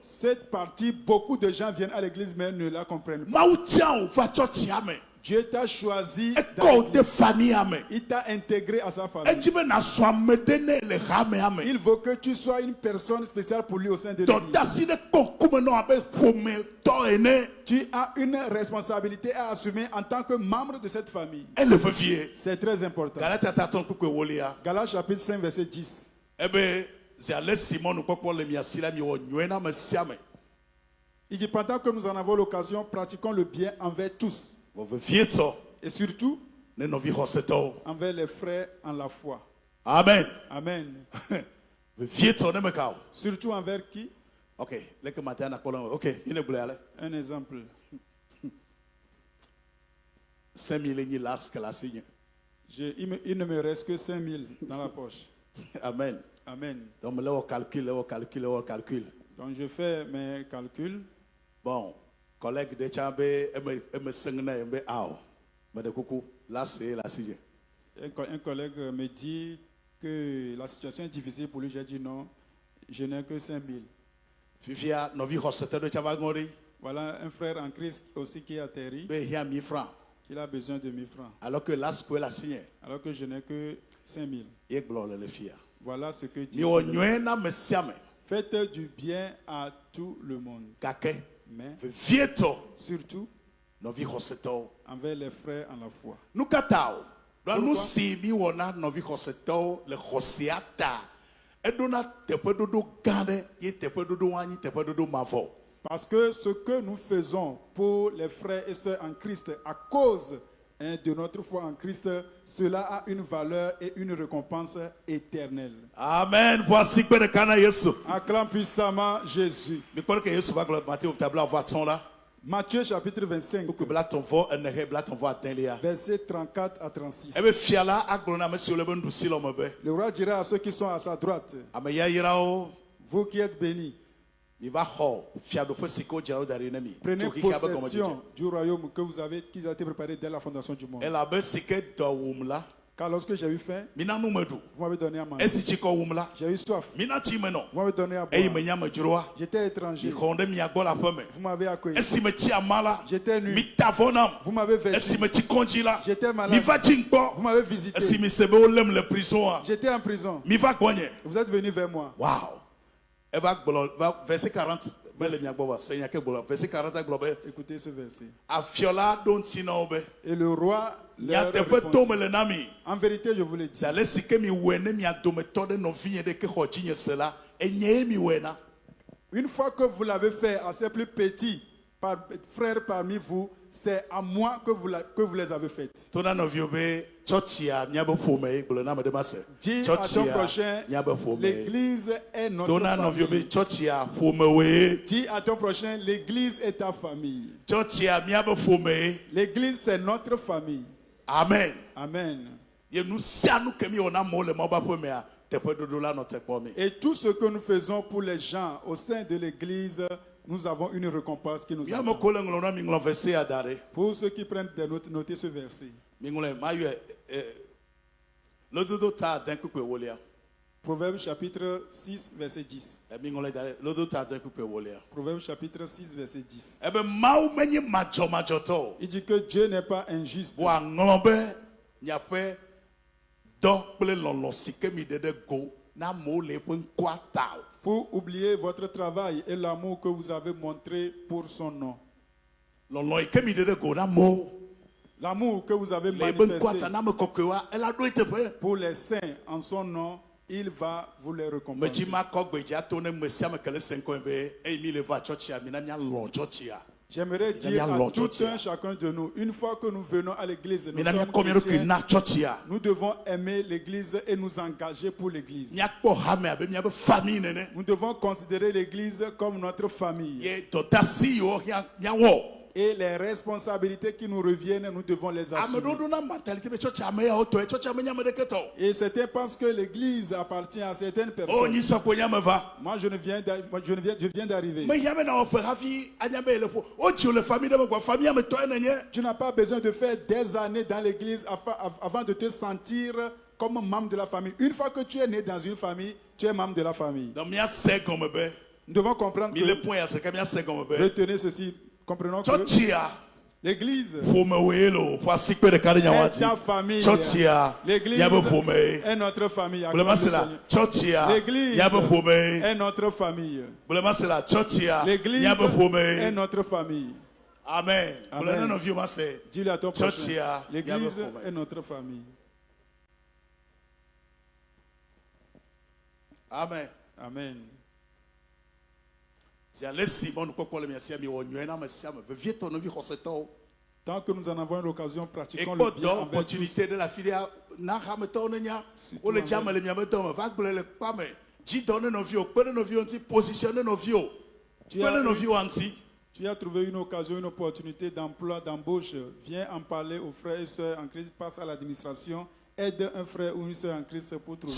Cette partie, beaucoup de gens viennent à l'église mais ne la comprennent pas. Dieu t'a choisi, il t'a intégré à sa famille. Il veut que tu sois une personne spéciale pour lui au sein de l'église. Tu as une responsabilité à assumer en tant que membre de cette famille. C'est très important. Galates chapitre 5 verset 10. Il dit pendant que nous en avons l'occasion, pratiquons le bien envers tous. Et surtout envers les frères en la foi. Amen. Amen. Surtout envers qui? Ok, un exemple. 5000 il ne me reste que 5000 dans la poche. Amen. Amen. Donc je fais mes calculs. Bon, collègue de Tchambé, un collègue me dit que la situation est difficile pour lui. J'ai dit non, je n'ai que 5000. Voilà un frère en Christ aussi qui est atterri. Il a besoin de 1000 francs. Alors que je n'ai que 5000. Voilà ce que dit. Faites du bien à tout le monde. Mais surtout envers les frères en la foi. Parce que ce que nous faisons pour les frères et sœurs en Christ à cause de notre foi en Christ, cela a une valeur et une récompense éternelle. Amen. Voici que le Kana Yesu. Acclame puissamment Jésus. Mais quoi que Yesu va Matthieu au tableau avoir son là. Matthieu chapitre 25, versets 34 à 36. Le roi dira à ceux qui sont à sa droite, vous qui êtes bénis, prenez possession du royaume qui a été préparé dès la fondation du monde. Car lorsque j'ai eu faim, vous m'avez donné à manger. J'ai eu soif, vous m'avez donné à boire. J'étais étranger, vous m'avez accueilli. J'étais nu, vous m'avez vêtu. J'étais malade, vous m'avez visité. J'étais en prison, vous êtes venu vers moi. Wow. Verset 40. Verset 40. Écoutez ce verset. Et le roi leur répondit, en vérité je vous le dis, une fois que vous l'avez fait à ces plus petits frères parmi vous, c'est à moi que vous les avez faites. Dis à ton prochain, l'église est notre famille. Dis à ton prochain, l'église est ta famille. L'église c'est notre famille. Amen. Amen. Et tout ce que nous faisons pour les gens au sein de l'église, nous avons une récompense qui nous attend. Pour ceux qui prennent des notes, notez ce verset. Proverbe chapitre 6, verset 10. Proverbe chapitre 6, verset 10. Il dit que Dieu n'est pas injuste pour oublier votre travail et l'amour que vous avez montré pour son nom. L'amour que vous avez manifesté pour les saints en son nom, il va vous les récompenser. J'aimerais dire à tout un chacun de nous, une fois que nous venons à l'église, nous sommes chrétiens, nous devons aimer l'église et nous engager pour l'église. Nous devons considérer l'église comme notre famille. Et les responsabilités qui nous reviennent, nous devons les assumer. Et certains pensent que l'église appartient à certaines personnes. Moi, je viens d'arriver. Tu n'as pas besoin de faire des années dans l'église avant de te sentir comme membre de la famille. Une fois que tu es né dans une famille, tu es membre de la famille. Nous devons comprendre que... Retenez ceci. Comprenons que l'église est ta famille. L'église est notre famille. L'église est notre famille. L'église est notre famille. Amen. Dis-le à ton prochain. L'église est notre famille. Amen. Amen. Tant que nous en avons l'occasion, pratiquons le bien envers tous. Tu as trouvé une occasion, une opportunité d'emploi, d'embauche. Viens en parler aux frères et sœurs en Christ. Passe à l'administration. Aide un frère ou une sœur en Christ pour trouver.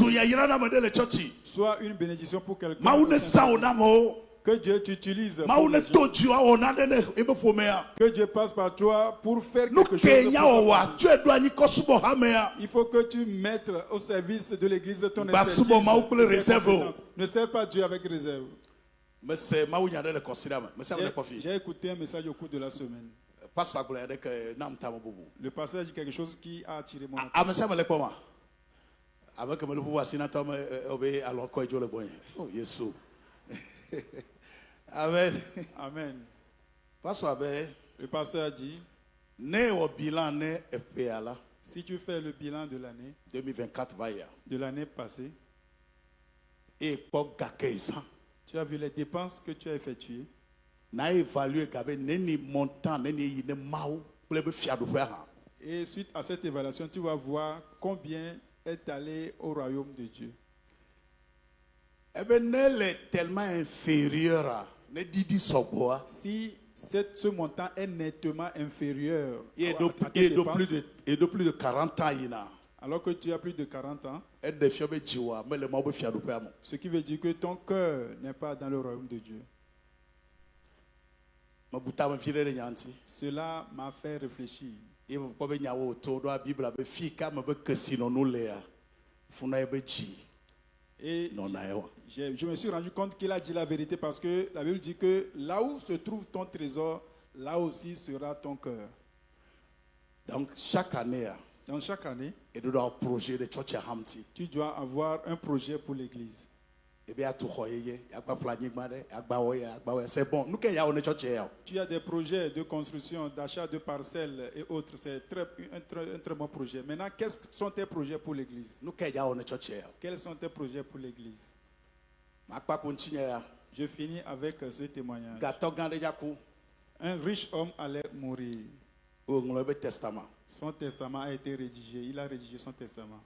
Sois une bénédiction pour quelqu'un. Que Dieu t'utilise. Que Dieu passe par toi pour faire quelque chose. Il faut que tu mettes au service de l'église ton expertise. Ne sers pas Dieu avec réserve. J'ai écouté un message au cours de la semaine. Le pasteur a dit quelque chose qui a attiré mon attention. Amen. Amen. Le pasteur a dit, si tu fais le bilan de l'année 2024 de l'année passée, tu as vu les dépenses que tu as effectuées, Et suite à cette évaluation, tu vas voir combien est allé au royaume de Dieu. Elle est tellement inférieure. Si ce montant est nettement inférieur et de plus de 40 ans, alors que tu as plus de 40 ans, ce qui veut dire que ton cœur n'est pas dans le royaume de Dieu. Cela m'a fait réfléchir. Et je me suis rendu compte qu'il a dit la vérité parce que la Bible dit que là où se trouve ton trésor, là aussi sera ton cœur. Donc chaque année, tu dois avoir un projet pour l'église. C'est bon. Tu as des projets de construction, d'achat de parcelles et autres. C'est un très bon projet. Maintenant, quels sont tes projets pour l'église? Quels sont tes projets pour l'église? Je finis avec ce témoignage. Un riche homme allait mourir. Son testament a été rédigé. Il a rédigé son testament.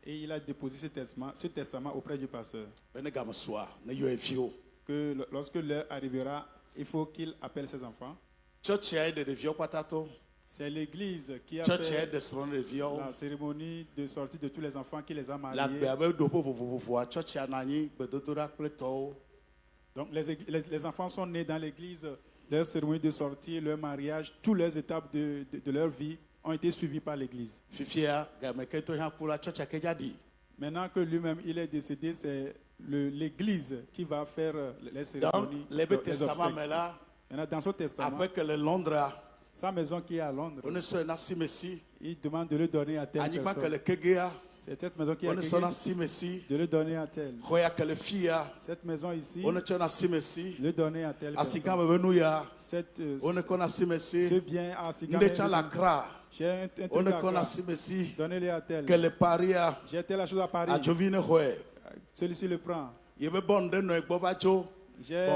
Et il a déposé ce testament auprès du pasteur. Que lorsque l'heure arrivera, il faut qu'il appelle ses enfants. C'est l'église qui a fait la cérémonie de sortie de tous les enfants, qui les a mariés. Donc les enfants sont nés dans l'église, leur cérémonie de sortie, leur mariage, toutes les étapes de leur vie ont été suivis par l'église. Maintenant que lui-même il est décédé, c'est l'église qui va faire les cérémonies. Dans son testament, sa maison qui est à Londres, il demande de le donner à telle personne. C'est cette maison qui est à Kégué, de le donner à telle. Cette maison ici, le donner à telle personne. Ce bien à Sigama, j'ai un truc à donnez-le à tel. J'ai telle chose à Paris. Celui-ci le prend. J'ai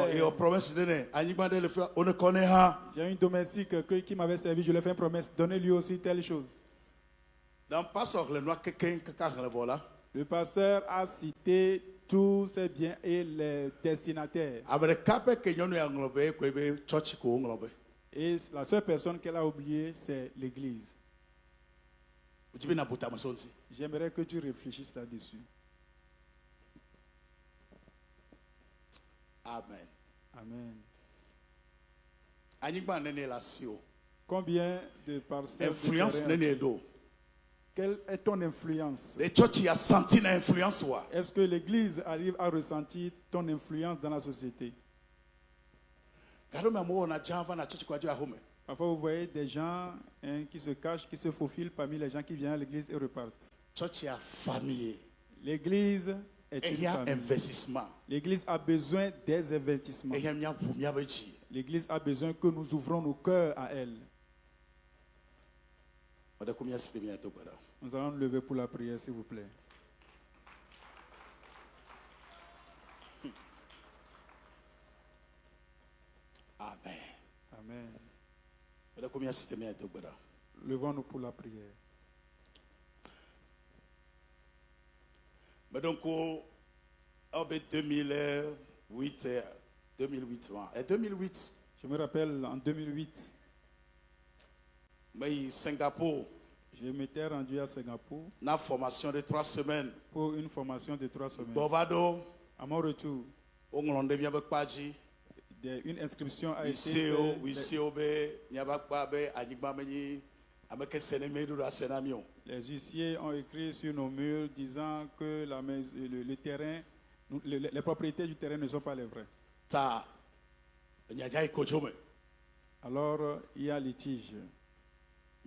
une domestique qui m'avait servi, je lui ai fait une promesse, donnez-lui aussi telle chose. Le pasteur a cité tous ses biens et les destinataires. Et la seule personne qu'elle a oubliée, c'est l'église. J'aimerais que tu réfléchisses là-dessus. Amen. Amen. Combien de parcelles influence quelle est ton influence? Est-ce que l'église arrive à ressentir ton influence dans la société? Parfois vous voyez des gens qui se cachent, qui se faufilent parmi les gens qui viennent à l'église et repartent. L'église est une famille. L'église a besoin des investissements. L'église a besoin que nous ouvrons nos cœurs à elle. Nous allons nous lever pour la prière, s'il vous plaît. Amen. Amen. Levons-nous pour la prière. Mais donc, en 2008, je me rappelle en 2008, mais Singapour, je m'étais rendu à Singapour une formation de 3 semaines. Pour une formation de 3 semaines. Bovado, à mon retour, une inscription a été faite. Les huissiers ont écrit sur nos murs disant que le terrain, les propriétés du terrain ne sont pas les vraies. Alors, il y a litige.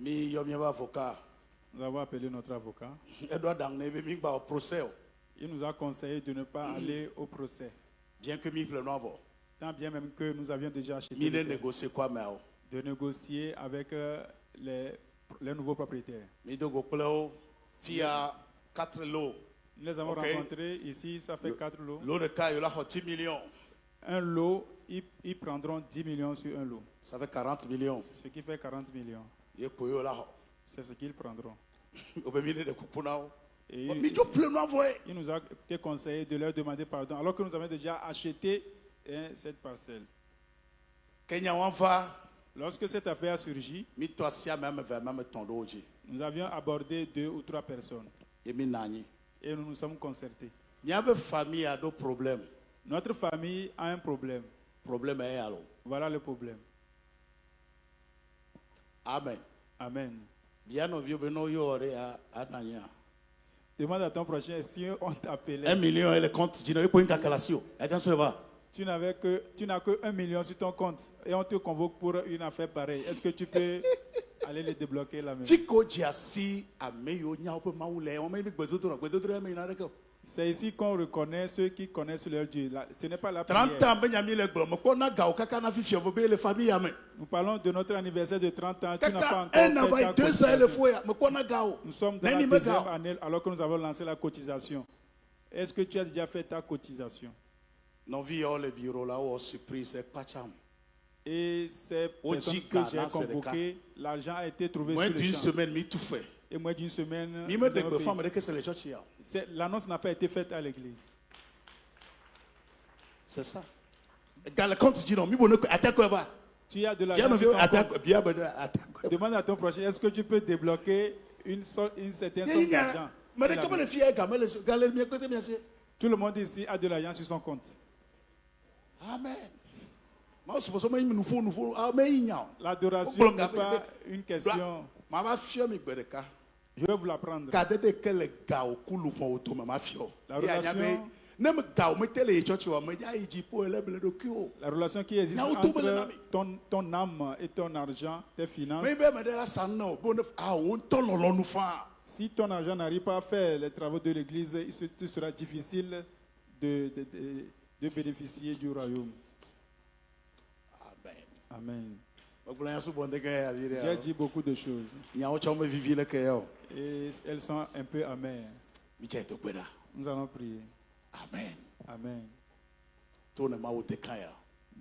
Nous avons appelé notre avocat. Il nous a conseillé de ne pas aller au procès. Tant bien même que nous avions déjà acheté de négocier avec les nouveaux propriétaires. Nous les avons rencontrés ici, ça fait 4 lots. Un lot, ils prendront 10 millions sur un lot. Ça fait 40 millions. Ce qui fait 40 millions. C'est ce qu'ils prendront. Et il nous a été conseillé de leur demander pardon alors que nous avons déjà acheté cette parcelle. Lorsque cette affaire a surgi, nous avions abordé 2 ou 3 personnes et nous nous sommes concertés. Notre famille a un problème. Voilà le problème. Amen. Amen. Demande à ton prochain si on t'appelait. 1 million et le compte, tu n'as pas une calculation. Tu n'as que 1 million sur ton compte et on te convoque pour une affaire pareille. Est-ce que tu peux aller les débloquer là même? C'est ici qu'on reconnaît ceux qui connaissent leur Dieu. Ce n'est pas la prière. Nous parlons de notre anniversaire de 30 ans. Tu n'as pas encore fait ta cotisation. Nous sommes dans la 2e année alors que nous avons lancé la cotisation. Est-ce que tu as déjà fait ta cotisation? Et ces personnes que j'ai convoquées, l'argent a été trouvé sur le champ. Et moins d'une semaine, l'annonce n'a pas été faite à l'église. C'est ça. Tu as de l'argent sur ton compte. Demande à ton prochain, est-ce que tu peux débloquer une certaine somme d'argent? Tout le monde ici a de l'argent sur son compte. Amen. L'adoration n'est pas une question. Je vais vous l'apprendre. La relation qui existe entre ton âme et ton argent, tes finances. Si ton argent n'arrive pas à faire les travaux de l'église, il sera difficile de bénéficier du royaume. Amen. J'ai dit beaucoup de choses. Et elles sont un peu amères. Nous allons prier. Amen. Amen.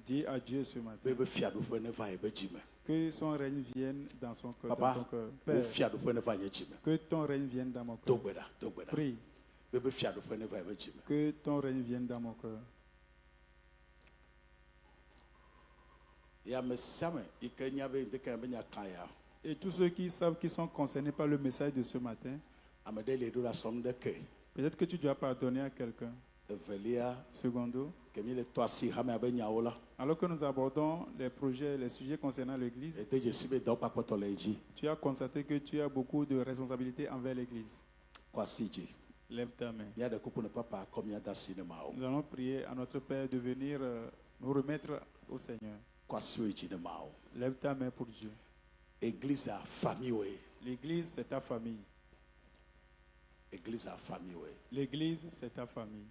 Dis à Dieu ce matin que son règne vienne dans son cœur, dans ton cœur. Père, que ton règne vienne dans mon cœur. Prie. Que ton règne vienne dans mon cœur. Et tous ceux qui savent qu'ils sont concernés par le message de ce matin, peut-être que tu dois pardonner à quelqu'un. Secondo, alors que nous abordons les projets, les sujets concernant l'Église, tu as constaté que tu as beaucoup de responsabilités envers l'Église. Lève ta main. Nous allons prier à notre Père de venir nous remettre au Seigneur. Lève ta main pour Dieu. L'église, c'est ta famille. L'église, c'est ta famille.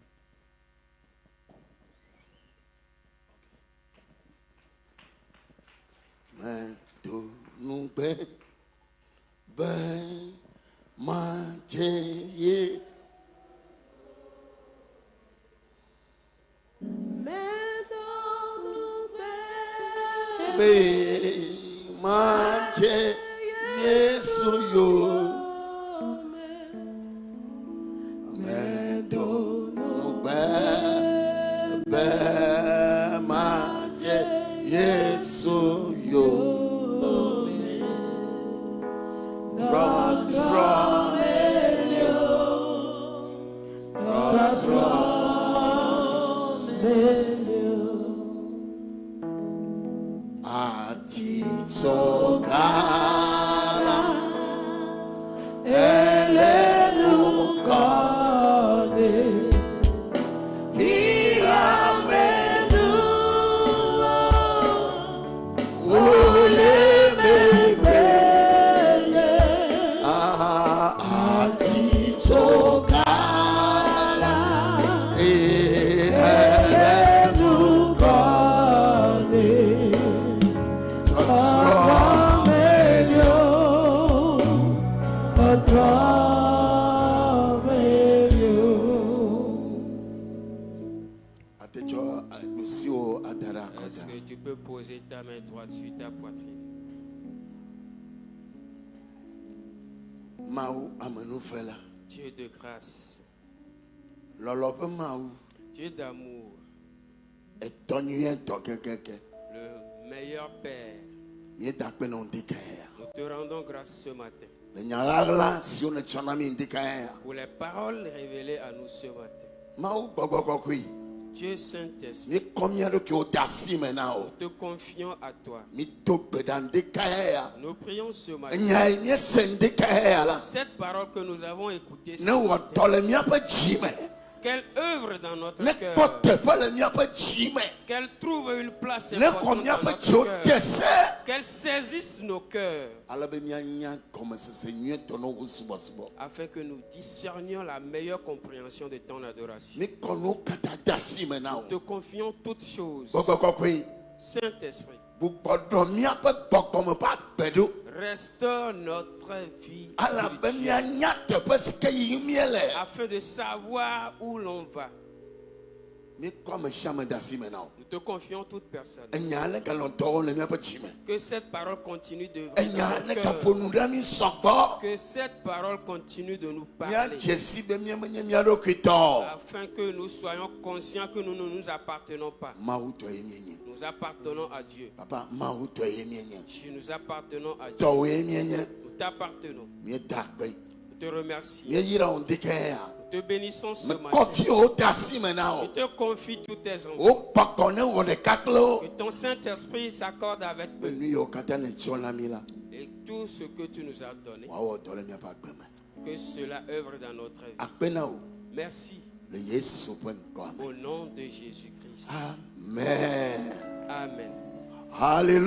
Est-ce que tu peux poser ta main droite sur ta poitrine? Dieu de grâce. Dieu d'amour. Le meilleur Père. Nous te rendons grâce ce matin pour les paroles révélées à nous ce matin. Dieu Saint-Esprit, nous te confions à toi. Nous prions ce matin. Cette parole que nous avons écoutée ce matin, qu'elle œuvre dans notre cœur, qu'elle trouve une place importante dans notre cœur, qu'elle saisisse nos cœurs, afin que nous discernions la meilleure compréhension de ton adoration. Nous te confions toutes choses. Saint-Esprit, restaure notre vie spirituelle afin de savoir où l'on va. Nous te confions toute personne. Que cette parole continue de que cette parole continue de nous parler, afin que nous soyons conscients que nous ne nous appartenons pas. Nous appartenons à Dieu. Nous appartenons à Dieu. Nous t'appartenons. Nous te remercions. Nous te bénissons ce matin. Je te confie tous tes enfants. Que ton Saint-Esprit s'accorde avec eux. Et tout ce que tu nous as donné, que cela œuvre dans notre vie. Merci. Au nom de Jésus-Christ. Amen. Amen. Alléluia.